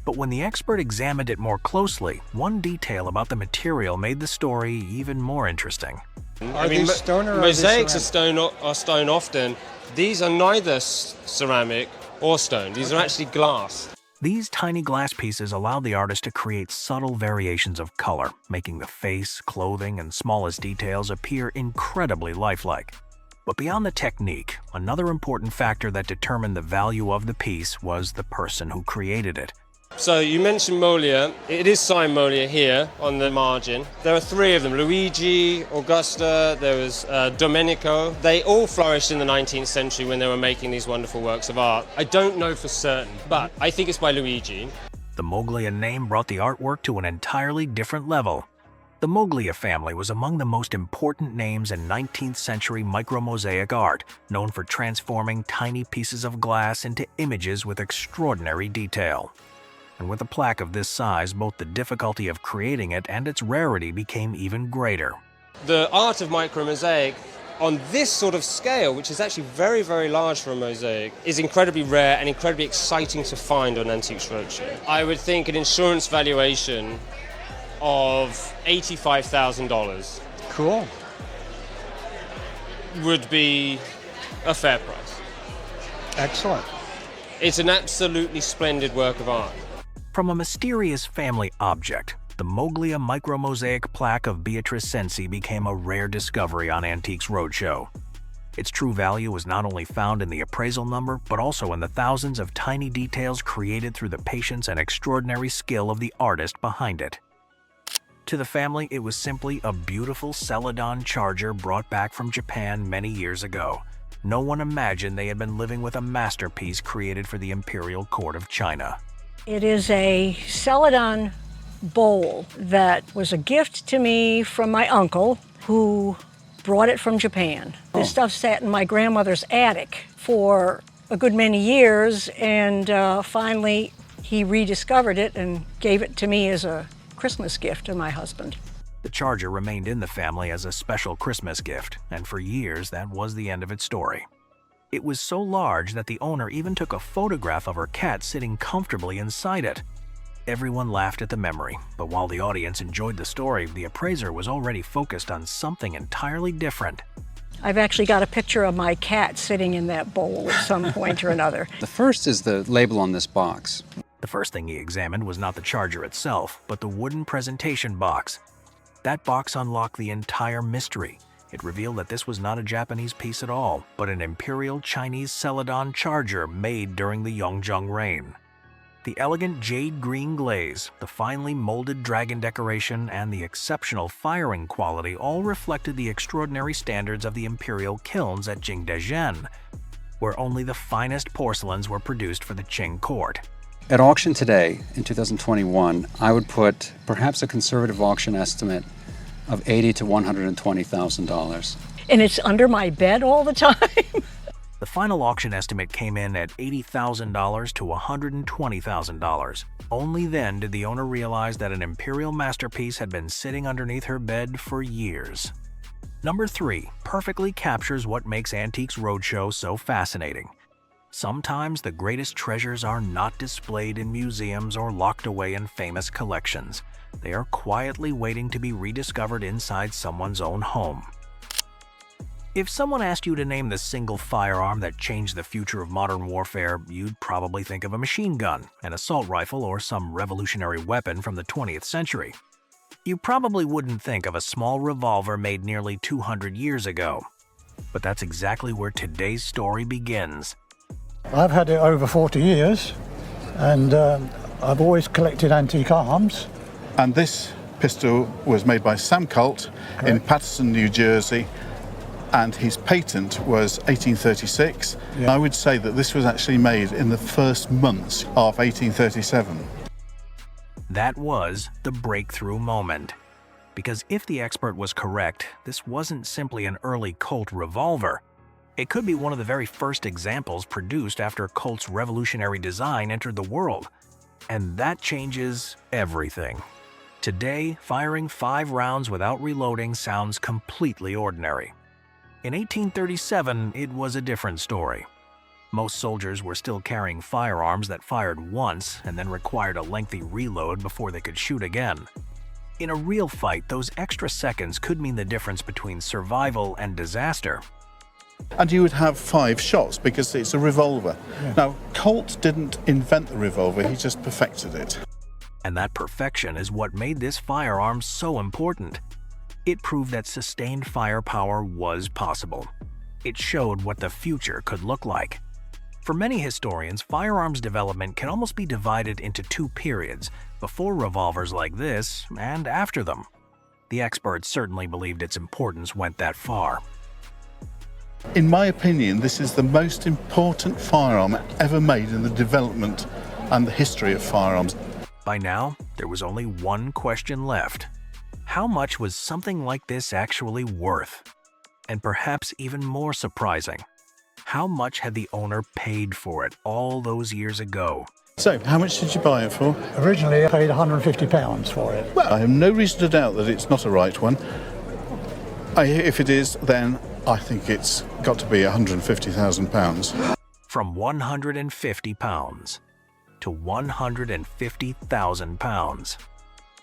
But when the expert examined it more closely, one detail about the material made the story even more interesting. Are these stone or mosaics are stone often. These are neither ceramic or stone. These are actually glass. These tiny glass pieces allowed the artist to create subtle variations of color, making the face, clothing, and smallest details appear incredibly lifelike. But beyond the technique, another important factor that determined the value of the piece was the person who created it. So you mentioned Moglia. It is signed Moglia here on the margin. There are three of them, Luigi, Augusta, there was Domenico. They all flourished in the 19th century when they were making these wonderful works of art. I don't know for certain, but I think it's by Luigi. The Moglia name brought the artwork to an entirely different level. The Moglia family was among the most important names in 19th century micromosaic art, known for transforming tiny pieces of glass into images with extraordinary detail. And with a plaque of this size, both the difficulty of creating it and its rarity became even greater. The art of micromosaic on this sort of scale, which is actually very, very large for a mosaic, is incredibly rare and incredibly exciting to find on Antiques Roadshow. I would think an insurance valuation of $85,000. Cool. Would be a fair price. Excellent. It's an absolutely splendid work of art. From a mysterious family object, the Moglia micromosaic plaque of Beatrice Cenci became a rare discovery on Antiques Roadshow. Its true value was not only found in the appraisal number, but also in the thousands of tiny details created through the patience and extraordinary skill of the artist behind it. To the family, it was simply a beautiful Celadon charger brought back from Japan many years ago. No one imagined they had been living with a masterpiece created for the Imperial Court of China. It is a Celadon bowl that was a gift to me from my uncle, who brought it from Japan. This stuff sat in my grandmother's attic for a good many years, and finally he rediscovered it and gave it to me as a Christmas gift to my husband. The charger remained in the family as a special Christmas gift, and for years that was the end of its story. It was so large that the owner even took a photograph of her cat sitting comfortably inside it. Everyone laughed at the memory, but while the audience enjoyed the story, the appraiser was already focused on something entirely different. I've actually got a picture of my cat sitting in that bowl at some point or another. The first is the label on this box. The first thing he examined was not the charger itself, but the wooden presentation box. That box unlocked the entire mystery. It revealed that this was not a Japanese piece at all, but an Imperial Chinese Celadon charger made during the Yongjung reign. The elegant jade green glaze, the finely molded dragon decoration, and the exceptional firing quality all reflected the extraordinary standards of the imperial kilns at Jingdezhen, where only the finest porcelains were produced for the Qing court. At auction today, in 2021, I would put perhaps a conservative auction estimate of $80,000 to $120,000. And it's under my bed all the time? The final auction estimate came in at $80,000 to $120,000. Only then did the owner realize that an imperial masterpiece had been sitting underneath her bed for years. Number 3 perfectly captures what makes Antiques Roadshow so fascinating. Sometimes the greatest treasures are not displayed in museums or locked away in famous collections. They are quietly waiting to be rediscovered inside someone's own home. If someone asked you to name the single firearm that changed the future of modern warfare, you'd probably think of a machine gun, an assault rifle, or some revolutionary weapon from the 20th century. You probably wouldn't think of a small revolver made nearly 200 years ago. But that's exactly where today's story begins. I've had it over 40 years, and I've always collected antique arms. And this pistol was made by Sam Colt in Paterson, New Jersey, and his patent was 1836. Yeah. I would say that this was actually made in the first months of 1837. That was the breakthrough moment. Because if the expert was correct, this wasn't simply an early Colt revolver. It could be one of the very first examples produced after Colt's revolutionary design entered the world. And that changes everything. Today, firing 5 rounds without reloading sounds completely ordinary. In 1837, it was a different story. Most soldiers were still carrying firearms that fired once and then required a lengthy reload before they could shoot again. In a real fight, those extra seconds could mean the difference between survival and disaster. And you would have 5 shots because it's a revolver. Yeah. Now, Colt didn't invent the revolver, he just perfected it. And that perfection is what made this firearm so important. It proved that sustained firepower was possible. It showed what the future could look like. For many historians, firearms development can almost be divided into 2 periods, before revolvers like this and after them. The experts certainly believed its importance went that far. In my opinion, this is the most important firearm ever made in the development and the history of firearms. By now, there was only one question left. How much was something like this actually worth? And perhaps even more surprising, how much had the owner paid for it all those years ago? So, how much did you buy it for? Originally, I paid £150 for it. Well, I have no reason to doubt that it's not a right one. If it is, then I think it's got to be £150,000. From £150 to £150,000.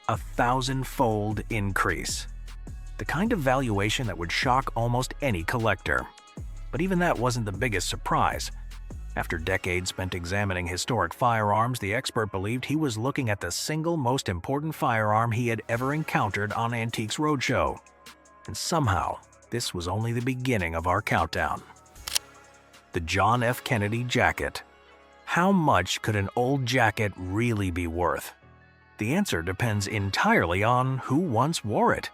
A 1,000-fold increase. The kind of valuation that would shock almost any collector. But even that wasn't the biggest surprise. After decades spent examining historic firearms, the expert believed he was looking at the single most important firearm he had ever encountered on Antiques Roadshow. And somehow, this was only the beginning of our countdown. The John F. Kennedy jacket. How much could an old jacket really be worth? The answer depends entirely on who once wore it.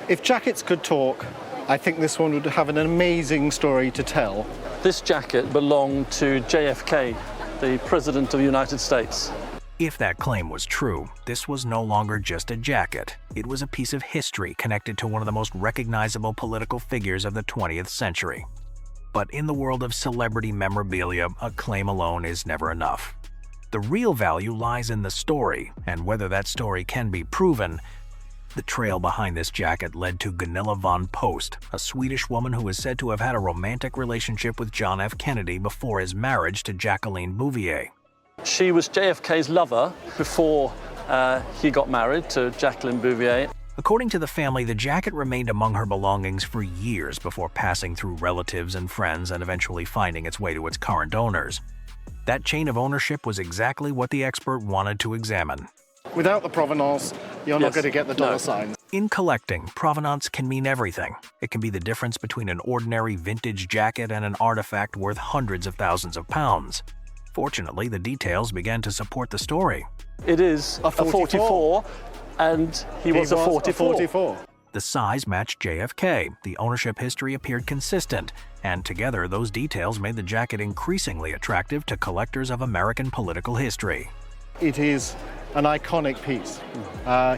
If jackets could talk, I think this one would have an amazing story to tell. This jacket belonged to JFK, the President of the United States. If that claim was true, this was no longer just a jacket. It was a piece of history connected to one of the most recognizable political figures of the 20th century. But in the world of celebrity memorabilia, a claim alone is never enough. The real value lies in the story, and whether that story can be proven. The trail behind this jacket led to Gunilla von Post, a Swedish woman who is said to have had a romantic relationship with John F. Kennedy before his marriage to Jacqueline Bouvier. She was JFK's lover before he got married to Jacqueline Bouvier. According to the family, the jacket remained among her belongings for years before passing through relatives and friends and eventually finding its way to its current owners. That chain of ownership was exactly what the expert wanted to examine. Without the provenance, you're not going to get the dollar signs. In collecting, provenance can mean everything. It can be the difference between an ordinary vintage jacket and an artifact worth hundreds of thousands of pounds. Fortunately, the details began to support the story. It is a 44, and he was a 44. The size matched JFK, the ownership history appeared consistent, and together those details made the jacket increasingly attractive to collectors of American political history. It is an iconic piece.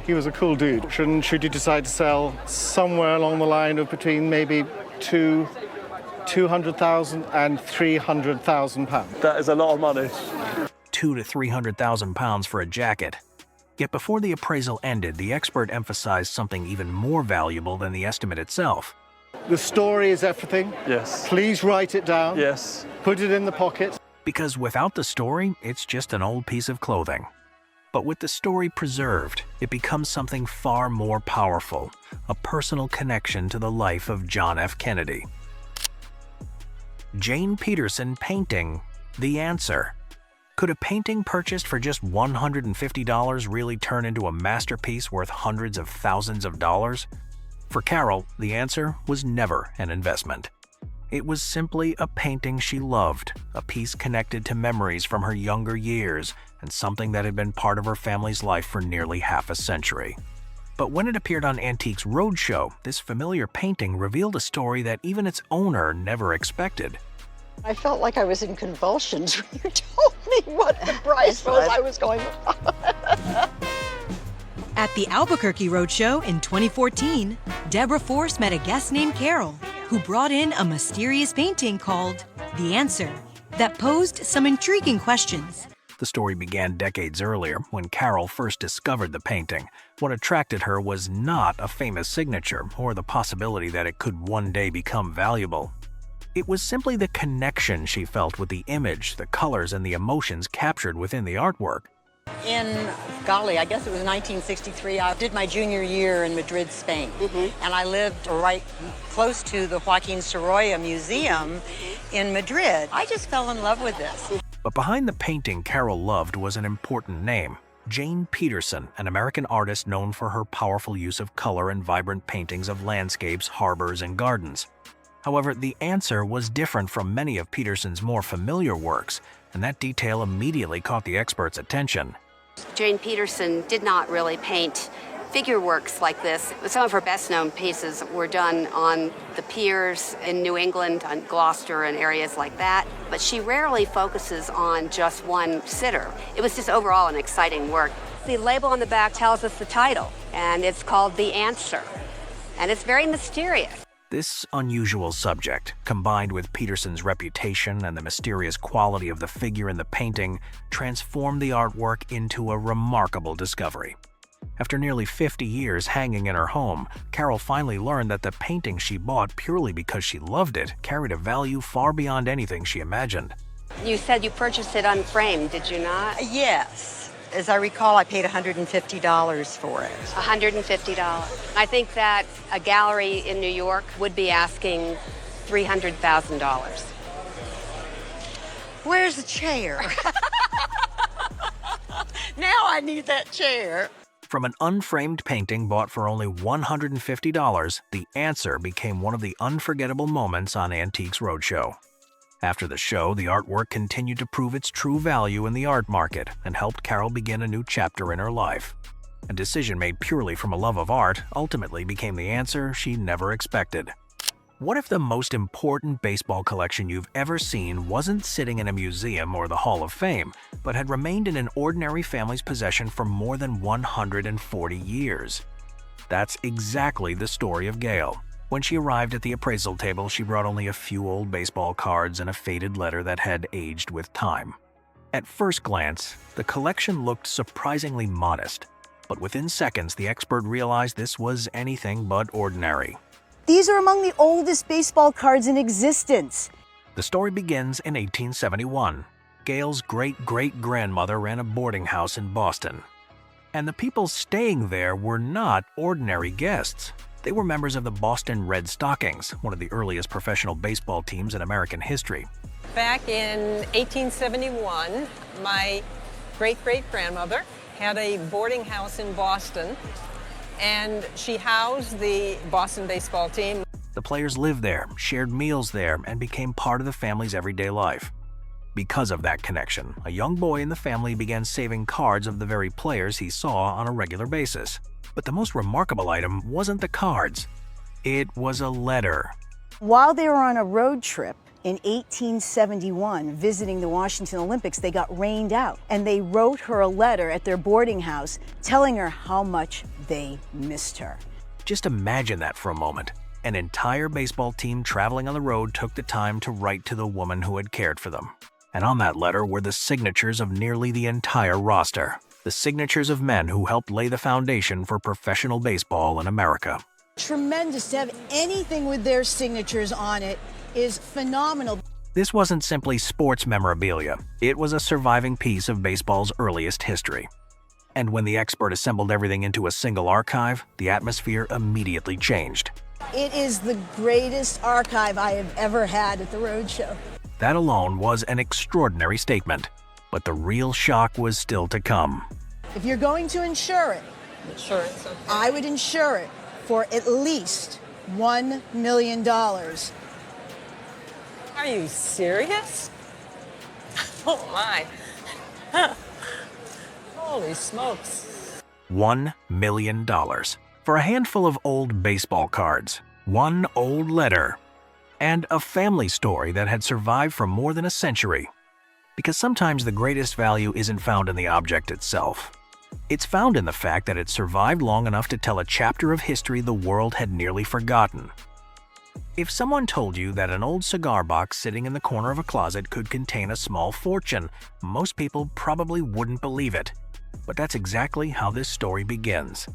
He was a cool dude. Should you decide to sell somewhere along the line of between maybe 200,000 and 300,000 pounds. That is a lot of money. 200,000 to 300,000 pounds for a jacket. Yet before the appraisal ended, the expert emphasized something even more valuable than the estimate itself. The story is everything. Yes. Please write it down. Yes. Put it in the pocket. Because without the story, it's just an old piece of clothing. But with the story preserved, it becomes something far more powerful, a personal connection to the life of John F. Kennedy. Jane Peterson painting, The Answer. Could a painting purchased for just $150 really turn into a masterpiece worth hundreds of thousands of dollars? For Carol, the answer was never an investment. It was simply a painting she loved, a piece connected to memories from her younger years, and something that had been part of her family's life for nearly half a century. But when it appeared on Antiques Roadshow, this familiar painting revealed a story that even its owner never expected. I felt like I was in convulsions when you told me what the price was. I was going... At the Albuquerque Roadshow in 2014, Deborah Force met a guest named Carol, who brought in a mysterious painting called The Answer that posed some intriguing questions. The story began decades earlier when Carol first discovered the painting. What attracted her was not a famous signature or the possibility that it could one day become valuable. It was simply the connection she felt with the image, the colors, and the emotions captured within the artwork. In GALLÉ, I guess it was 1963, I did my junior year in Madrid, Spain. And I lived right close to the Joaquin Sorolla Museum in Madrid. I just fell in love with this. But behind the painting Carol loved was an important name. Jane Peterson, an American artist known for her powerful use of color and vibrant paintings of landscapes, harbors, and gardens. However, The Answer was different from many of Peterson's more familiar works, and that detail immediately caught the expert's attention. Jane Peterson did not really paint figure works like this. Some of her best-known pieces were done on the piers in New England, on Gloucester and areas like that, but she rarely focuses on just one sitter. It was just overall an exciting work. The label on the back tells us the title, and it's called The Answer, and it's very mysterious. This unusual subject, combined with Peterson's reputation and the mysterious quality of the figure in the painting, transformed the artwork into a remarkable discovery. After nearly 50 years hanging in her home, Carol finally learned that the painting she bought purely because she loved it carried a value far beyond anything she imagined. You said you purchased it unframed, did you not? Yes. As I recall, I paid $150 for it. $150. I think that a gallery in New York would be asking $300,000. Where's the chair? Now I need that chair. From an unframed painting bought for only $150, The Answer became one of the unforgettable moments on Antiques Roadshow. After the show, the artwork continued to prove its true value in the art market and helped Carol begin a new chapter in her life. A decision made purely from a love of art ultimately became the answer she never expected. What if the most important baseball collection you've ever seen wasn't sitting in a museum or the Hall of Fame, but had remained in an ordinary family's possession for more than 140 years? That's exactly the story of Gail. When she arrived at the appraisal table, she brought only a few old baseball cards and a faded letter that had aged with time. At first glance, the collection looked surprisingly modest, but within seconds the expert realized this was anything but ordinary. These are among the oldest baseball cards in existence. The story begins in 1871. Gail's great-great-grandmother ran a boarding house in Boston. And the people staying there were not ordinary guests. They were members of the Boston Red Stockings, one of the earliest professional baseball teams in American history. Back in 1871, my great-great-grandmother had a boarding house in Boston, and she housed the Boston baseball team. The players lived there, shared meals there, and became part of the family's everyday life. Because of that connection, a young boy in the family began saving cards of the very players he saw on a regular basis. But the most remarkable item wasn't the cards. It was a letter. While they were on a road trip in 1871 visiting the Washington Olympics, they got rained out, and they wrote her a letter at their boarding house telling her how much they missed her. Just imagine that for a moment. An entire baseball team traveling on the road took the time to write to the woman who had cared for them. And on that letter were the signatures of nearly the entire roster. The signatures of men who helped lay the foundation for professional baseball in America. Tremendous. To have anything with their signatures on it is phenomenal. This wasn't simply sports memorabilia. It was a surviving piece of baseball's earliest history. And when the expert assembled everything into a single archive, the atmosphere immediately changed. It is the greatest archive I have ever had at the Roadshow. That alone was an extraordinary statement. But the real shock was still to come. If you're going to insure it, Insurance, okay. I would insure it for at least $1 million. Are you serious? Oh my. Holy smokes. $1 million. For a handful of old baseball cards, one old letter, and a family story that had survived for more than a century. Because sometimes the greatest value isn't found in the object itself. It's found in the fact that it survived long enough to tell a chapter of history the world had nearly forgotten. If someone told you that an old cigar box sitting in the corner of a closet could contain a small fortune, most people probably wouldn't believe it. But that's exactly how this story begins.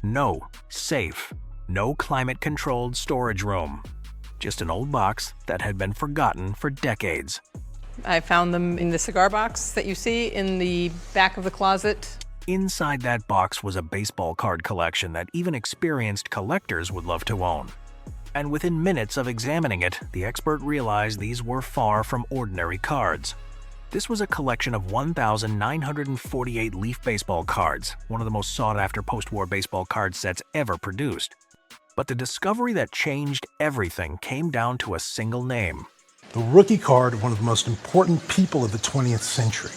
No safe, no climate-controlled storage room. Just an old box that had been forgotten for decades. I found them in the cigar box that you see in the back of the closet. Inside that box was a baseball card collection that even experienced collectors would love to own. And within minutes of examining it, the expert realized these were far from ordinary cards. This was a collection of 1,948 leaf baseball cards, one of the most sought-after post-war baseball card sets ever produced. But the discovery that changed everything came down to a single name. The rookie card of one of the most important people of the 20th century,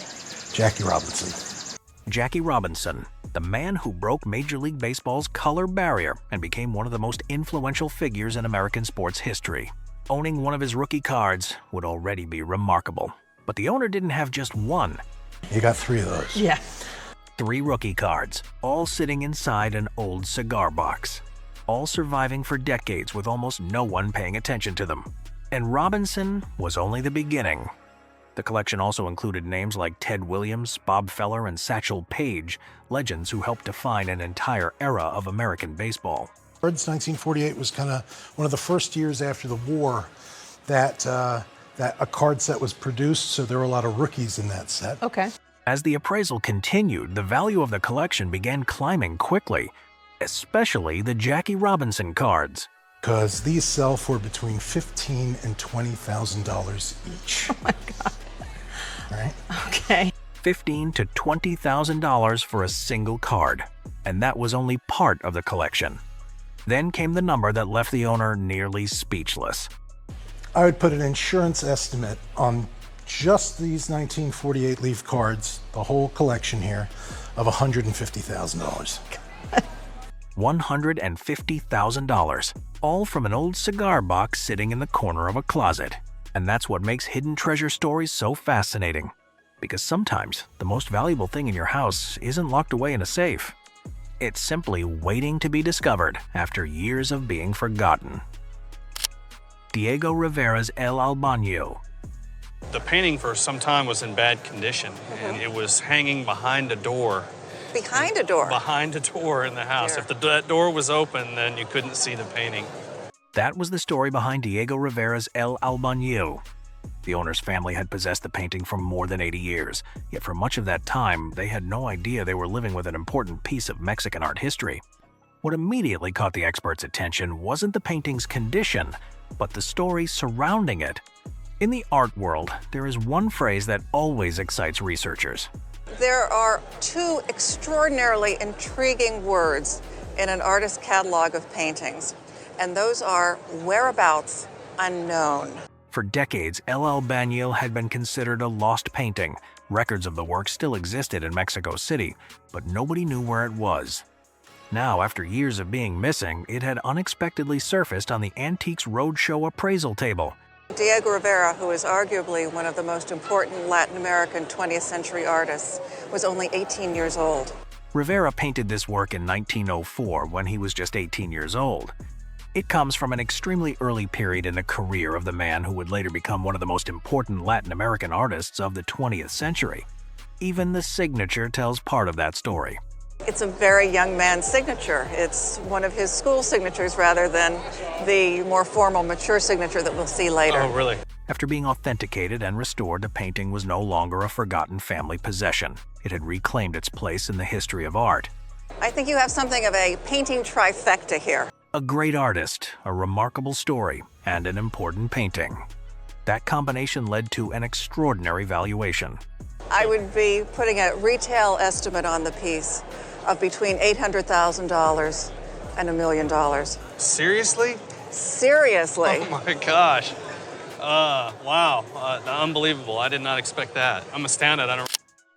Jackie Robinson. Jackie Robinson, the man who broke Major League Baseball's color barrier and became one of the most influential figures in American sports history. Owning one of his rookie cards would already be remarkable. But the owner didn't have just one. You got 3 of those. Yeah. 3 rookie cards, all sitting inside an old cigar box. All surviving for decades with almost no one paying attention to them. And Robinson was only the beginning. The collection also included names like Ted Williams, Bob Feller, and Satchel Paige, legends who helped define an entire era of American baseball. 1948 was kind of one of the first years after the war that a card set was produced, so there were a lot of rookies in that set. Okay. As the appraisal continued, the value of the collection began climbing quickly, especially the Jackie Robinson cards. Because these sell for between $15,000 and $20,000 each. Oh my God. Right? Okay. $15,000 to $20,000 for a single card, and that was only part of the collection. Then came the number that left the owner nearly speechless. I would put an insurance estimate on just these 1948 leaf cards, the whole collection here, of $150,000. $150,000, all from an old cigar box sitting in the corner of a closet. And that's what makes hidden treasure stories so fascinating. Because sometimes the most valuable thing in your house isn't locked away in a safe. It's simply waiting to be discovered after years of being forgotten. Diego Rivera's El Albañil. The painting for some time was in bad condition, and it was hanging behind a door. Behind a door? Behind a door in the house. If that door was open, then you couldn't see the painting. That was the story behind Diego Rivera's El Albañil. The owner's family had possessed the painting for more than 80 years, yet for much of that time, they had no idea they were living with an important piece of Mexican art history. What immediately caught the experts' attention wasn't the painting's condition, but the story surrounding it. In the art world, there is one phrase that always excites researchers. There are two extraordinarily intriguing words in an artist's catalog of paintings, and those are whereabouts unknown. For decades, El Albañil had been considered a lost painting. Records of the work still existed in Mexico City, but nobody knew where it was. Now, after years of being missing, it had unexpectedly surfaced on the Antiques Roadshow appraisal table. Diego Rivera, who is arguably one of the most important Latin American 20th century artists, was only 18 years old. Rivera painted this work in 1904 when he was just 18 years old. It comes from an extremely early period in the career of the man who would later become one of the most important Latin American artists of the 20th century. Even the signature tells part of that story. It's a very young man's signature. It's one of his school signatures rather than the more formal, mature signature that we'll see later. Oh, really? After being authenticated and restored, the painting was no longer a forgotten family possession. It had reclaimed its place in the history of art. I think you have something of a painting trifecta here. A great artist, a remarkable story, and an important painting. That combination led to an extraordinary valuation. I would be putting a retail estimate on the piece of between $800,000 and $1 million. Seriously? Seriously. Oh my gosh. Wow. Unbelievable. I did not expect that. I'm astounded.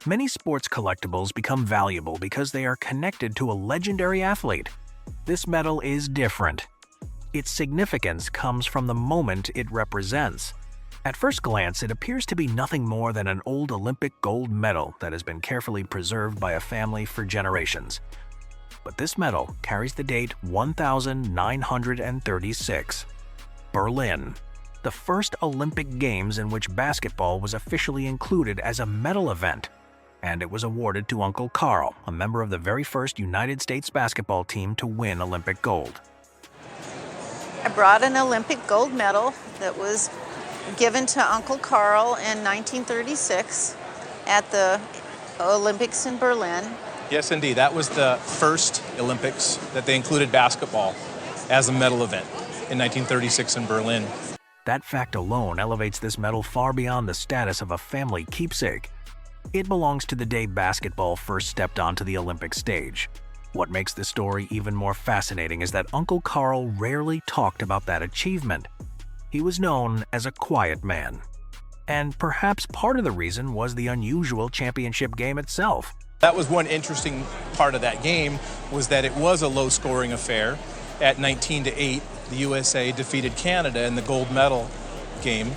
Many sports collectibles become valuable because they are connected to a legendary athlete. This medal is different. Its significance comes from the moment it represents. At first glance, it appears to be nothing more than an old Olympic gold medal that has been carefully preserved by a family for generations. But this medal carries the date 1936. Berlin, the first Olympic Games in which basketball was officially included as a medal event. And it was awarded to Uncle Carl, a member of the very first United States basketball team to win Olympic gold. I brought an Olympic gold medal that was given to Uncle Carl in 1936 at the Olympics in Berlin. Yes, indeed. That was the first Olympics that they included basketball as a medal event in 1936 in Berlin. That fact alone elevates this medal far beyond the status of a family keepsake. It belongs to the day basketball first stepped onto the Olympic stage. What makes this story even more fascinating is that Uncle Carl rarely talked about that achievement. He was known as a quiet man. And perhaps part of the reason was the unusual championship game itself. That was one interesting part of that game, was that it was a low-scoring affair. At 19-8, the USA defeated Canada in the gold medal game,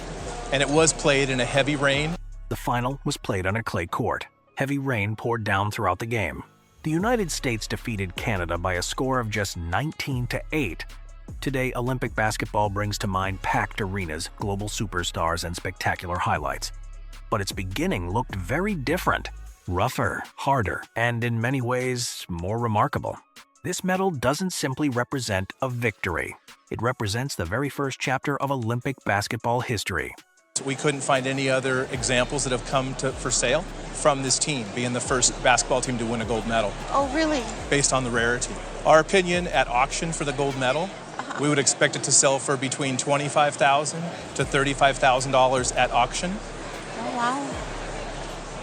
and it was played in a heavy rain. The final was played on a clay court. Heavy rain poured down throughout the game. The United States defeated Canada by a score of just 19-8. Today, Olympic basketball brings to mind packed arenas, global superstars, and spectacular highlights. But its beginning looked very different. Rougher, harder, and in many ways, more remarkable. This medal doesn't simply represent a victory. It represents the very first chapter of Olympic basketball history. We couldn't find any other examples that have come for sale from this team, being the first basketball team to win a gold medal. Oh, really? Based on the rarity. Our opinion at auction for the gold medal, we would expect it to sell for between $25,000 to $35,000 at auction. Oh, wow.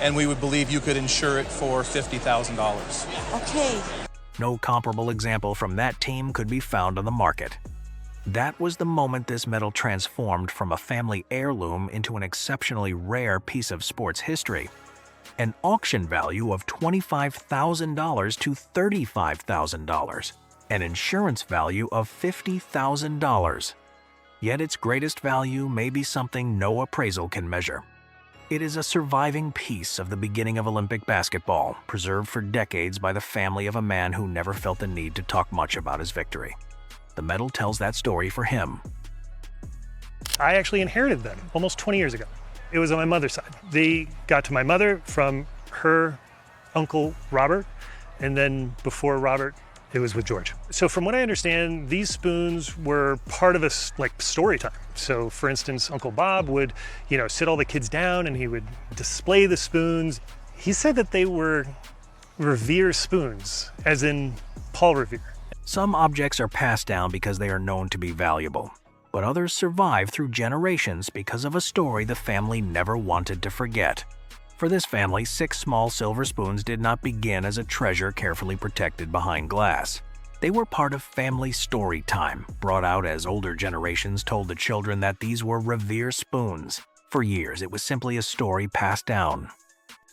And we would believe you could insure it for $50,000. Okay. No comparable example from that team could be found on the market. That was the moment this medal transformed from a family heirloom into an exceptionally rare piece of sports history. An auction value of $25,000 to $35,000, an insurance value of $50,000. Yet its greatest value may be something no appraisal can measure. It is a surviving piece of the beginning of Olympic basketball, preserved for decades by the family of a man who never felt the need to talk much about his victory. The medal tells that story for him. I actually inherited them almost 20 years ago. It was on my mother's side. They got to my mother from her uncle Robert, and then before Robert, it was with George. So from what I understand, these spoons were part of a story time. So for instance, Uncle Bob would, sit all the kids down and he would display the spoons. He said that they were Revere spoons, as in Paul Revere. Some objects are passed down because they are known to be valuable, but others survive through generations because of a story the family never wanted to forget. For this family, 6 small silver spoons did not begin as a treasure carefully protected behind glass. They were part of family story time, brought out as older generations told the children that these were Revere spoons. For years, it was simply a story passed down.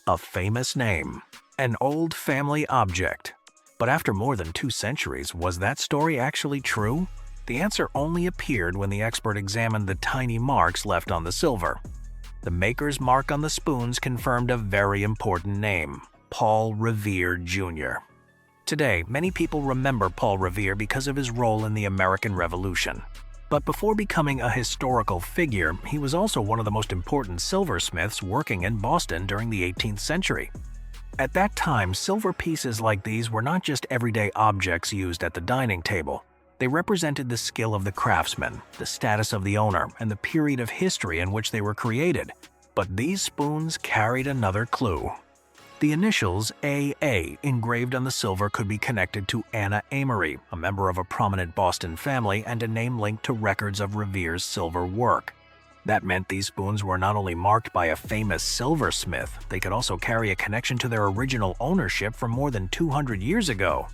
A famous name, an old family object. But after more than 2 centuries, was that story actually true? The answer only appeared when the expert examined the tiny marks left on the silver. The maker's mark on the spoons confirmed a very important name, Paul Revere Jr. Today, many people remember Paul Revere because of his role in the American Revolution. But before becoming a historical figure, he was also one of the most important silversmiths working in Boston during the 18th century. At that time, silver pieces like these were not just everyday objects used at the dining table. They represented the skill of the craftsman, the status of the owner, and the period of history in which they were created. But these spoons carried another clue. The initials AA engraved on the silver could be connected to Anna Amory, a member of a prominent Boston family and a name linked to records of Revere's silver work. That meant these spoons were not only marked by a famous silversmith, they could also carry a connection to their original ownership from more than 200 years ago.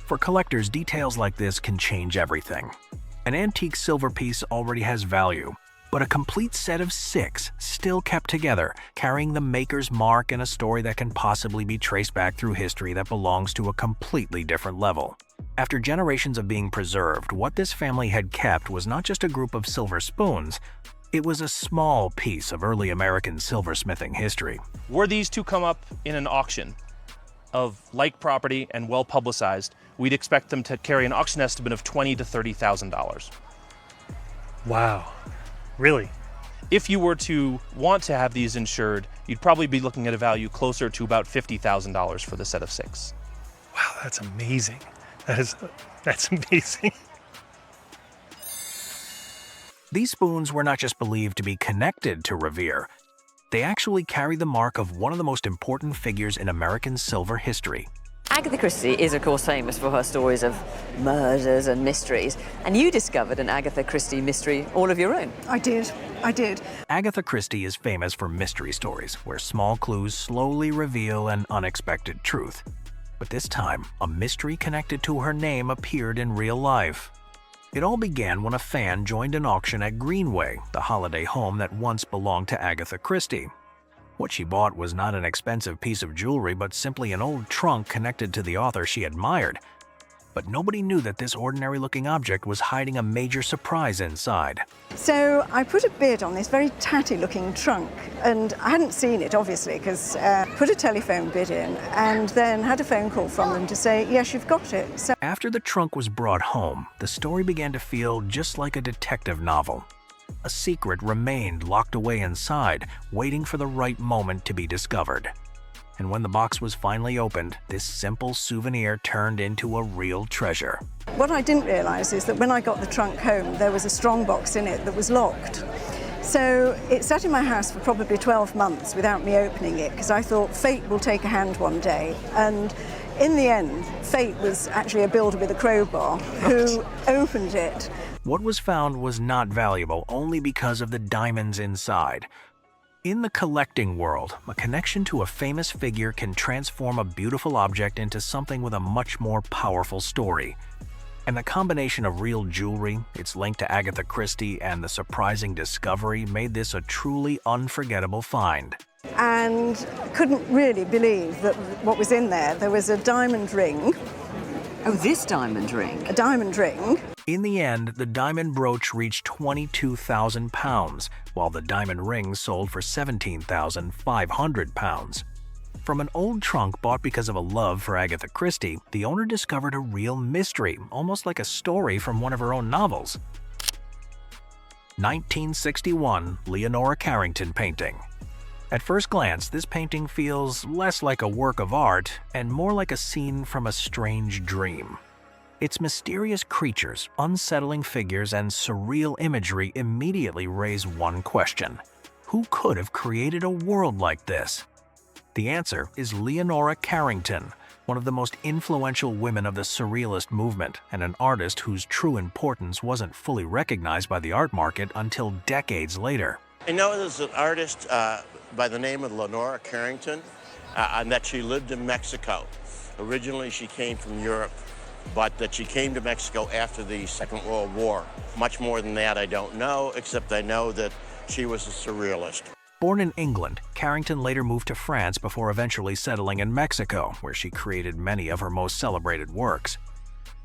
For collectors, details like this can change everything. An antique silver piece already has value, but a complete set of 6 still kept together, carrying the maker's mark and a story that can possibly be traced back through history that belongs to a completely different level. After generations of being preserved, what this family had kept was not just a group of silver spoons, it was a small piece of early American silversmithing history. Were these to come up in an auction of like property and well publicized, we'd expect them to carry an auction estimate of $20,000 to $30,000. Wow, really? If you were to want to have these insured, you'd probably be looking at a value closer to about $50,000 for the set of 6. Wow, that's amazing. That's amazing. These spoons were not just believed to be connected to Revere. They actually carry the mark of one of the most important figures in American silver history. Agatha Christie is, of course, famous for her stories of murders and mysteries. And you discovered an Agatha Christie mystery all of your own. I did. Agatha Christie is famous for mystery stories, where small clues slowly reveal an unexpected truth. But this time, a mystery connected to her name appeared in real life. It all began when a fan joined an auction at Greenway, the holiday home that once belonged to Agatha Christie. What she bought was not an expensive piece of jewelry, but simply an old trunk connected to the author she admired. But nobody knew that this ordinary-looking object was hiding a major surprise inside. So I put a bid on this very tatty-looking trunk, and I hadn't seen it, obviously, because put a telephone bid in, and then had a phone call from them to say, yes, you've got it. So after the trunk was brought home, the story began to feel just like a detective novel. A secret remained locked away inside, waiting for the right moment to be discovered. And when the box was finally opened, this simple souvenir turned into a real treasure. what I didn't realise is that when I got the trunk home, there was a strong box in it that was locked. So it sat in my house for probably 12 months without me opening it, because I thought fate will take a hand one day. And in the end, fate was actually a builder with a crowbar who opened it. What was found was not valuable only because of the diamonds inside. In the collecting world, a connection to a famous figure can transform a beautiful object into something with a much more powerful story. And the combination of real jewelry, its link to Agatha Christie, and the surprising discovery made this a truly unforgettable find. And couldn't really believe that what was in there. There was a diamond ring. Oh, this diamond ring? A diamond ring. In the end, the diamond brooch reached £22,000, while the diamond ring sold for £17,500. From an old trunk bought because of a love for Agatha Christie, the owner discovered a real mystery, almost like a story from one of her own novels. 1961 Leonora Carrington painting. At first glance, this painting feels less like a work of art and more like a scene from a strange dream. Its mysterious creatures, unsettling figures, and surreal imagery immediately raise one question. Who could have created a world like this? The answer is Leonora Carrington, one of the most influential women of the Surrealist movement and an artist whose true importance wasn't fully recognized by the art market until decades later. I know there's an artist by the name of Leonora Carrington, and that she lived in Mexico. Originally, she came from Europe, but that she came to Mexico after the Second World War. Much more than that I don't know, except I know that she was a surrealist. Born in England, Carrington later moved to France before eventually settling in Mexico, where she created many of her most celebrated works.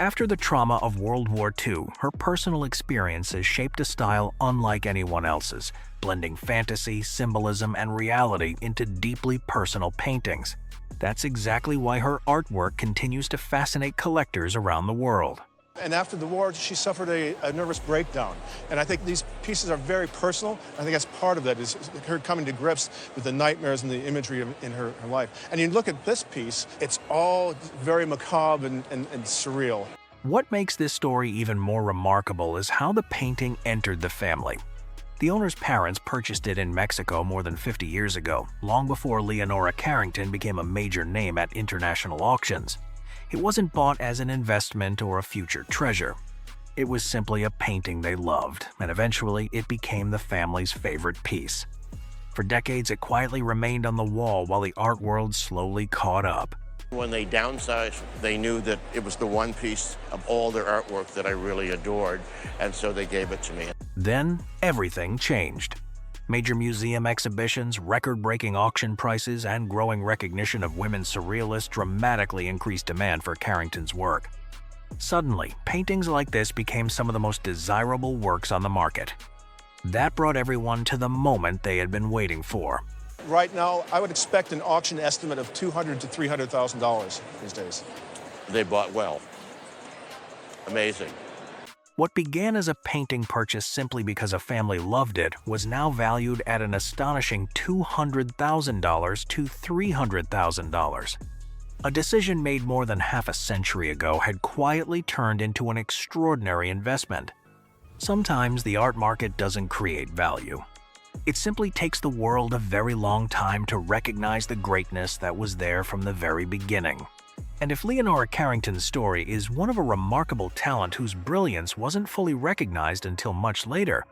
After the trauma of World War II, her personal experiences shaped a style unlike anyone else's, blending fantasy, symbolism, and reality into deeply personal paintings. That's exactly why her artwork continues to fascinate collectors around the world. And after the war, she suffered a nervous breakdown. And I think these pieces are very personal. I think that's part of that, is her coming to grips with the nightmares and the imagery in her life. And you look at this piece, it's all very macabre and surreal. What makes this story even more remarkable is how the painting entered the family. The owner's parents purchased it in Mexico more than 50 years ago, long before Leonora Carrington became a major name at international auctions. It wasn't bought as an investment or a future treasure. It was simply a painting they loved, and eventually it became the family's favorite piece. For decades, it quietly remained on the wall while the art world slowly caught up. When they downsized, they knew that it was the one piece of all their artwork that I really adored, and so they gave it to me. Then, everything changed. Major museum exhibitions, record-breaking auction prices, and growing recognition of women surrealists dramatically increased demand for Carrington's work. Suddenly, paintings like this became some of the most desirable works on the market. That brought everyone to the moment they had been waiting for. Right now, I would expect an auction estimate of $200,000 to $300,000 these days. They bought well. Amazing. What began as a painting purchase simply because a family loved it was now valued at an astonishing $200,000 to $300,000. A decision made more than half a century ago had quietly turned into an extraordinary investment. Sometimes the art market doesn't create value. It simply takes the world a very long time to recognize the greatness that was there from the very beginning. And if Leonora Carrington's story is one of a remarkable talent whose brilliance wasn't fully recognized until much later,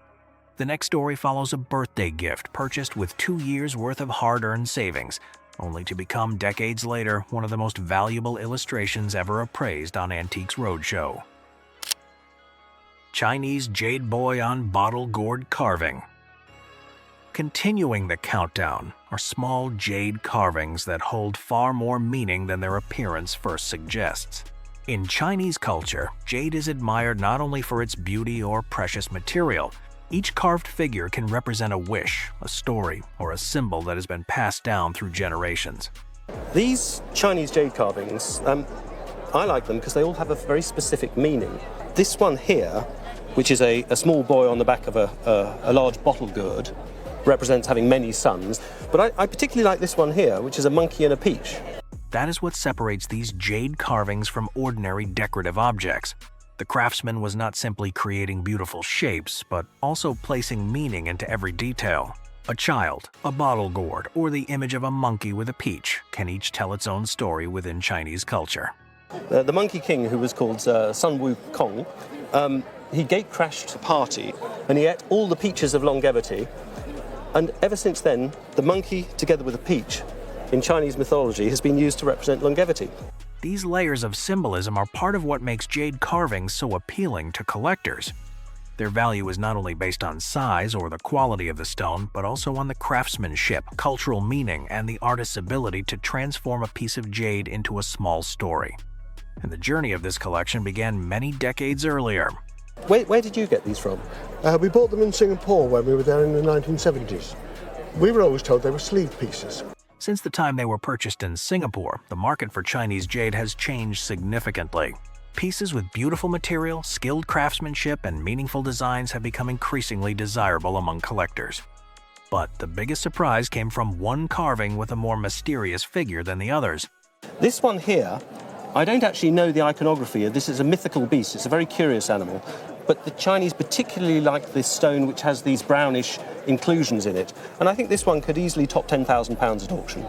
the next story follows a birthday gift purchased with 2 years' worth of hard-earned savings, only to become decades later one of the most valuable illustrations ever appraised on Antiques Roadshow. Chinese jade boy on bottle gourd carving. Continuing the countdown are small jade carvings that hold far more meaning than their appearance first suggests. In Chinese culture, jade is admired not only for its beauty or precious material. Each carved figure can represent a wish, a story, or a symbol that has been passed down through generations. These Chinese jade carvings, I like them because they all have a very specific meaning. This one here, which is a small boy on the back of a large bottle gourd, represents having many sons, but I particularly like this one here, which is a monkey and a peach. That is what separates these jade carvings from ordinary decorative objects. The craftsman was not simply creating beautiful shapes, but also placing meaning into every detail. A child, a bottle gourd, or the image of a monkey with a peach can each tell its own story within Chinese culture. The Monkey King, who was called Sun Wukong, he gate-crashed a party, and he ate all the peaches of longevity. And ever since then, the monkey, together with a peach, in Chinese mythology, has been used to represent longevity. These layers of symbolism are part of what makes jade carvings so appealing to collectors. Their value is not only based on size or the quality of the stone, but also on the craftsmanship, cultural meaning, and the artist's ability to transform a piece of jade into a small story. And the journey of this collection began many decades earlier. Where did you get these from? We bought them in Singapore when we were there in the 1970s. We were always told they were sleeve pieces. Since the time they were purchased in Singapore, the market for Chinese jade has changed significantly. Pieces with beautiful material, skilled craftsmanship, and meaningful designs have become increasingly desirable among collectors. But the biggest surprise came from one carving with a more mysterious figure than the others. This one here, I don't actually know the iconography. This is a mythical beast. It's a very curious animal. But the Chinese particularly like this stone which has these brownish inclusions in it. And I think this one could easily top £10,000 at auction.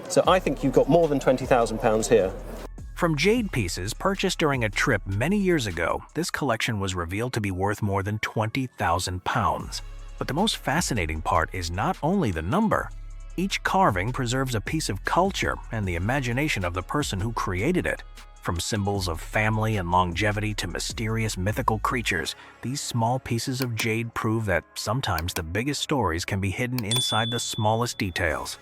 So I think you've got more than £20,000 here. From jade pieces purchased during a trip many years ago, this collection was revealed to be worth more than £20,000. But the most fascinating part is not only the number. Each carving preserves a piece of culture and the imagination of the person who created it. From symbols of family and longevity to mysterious mythical creatures, these small pieces of jade prove that sometimes the biggest stories can be hidden inside the smallest details.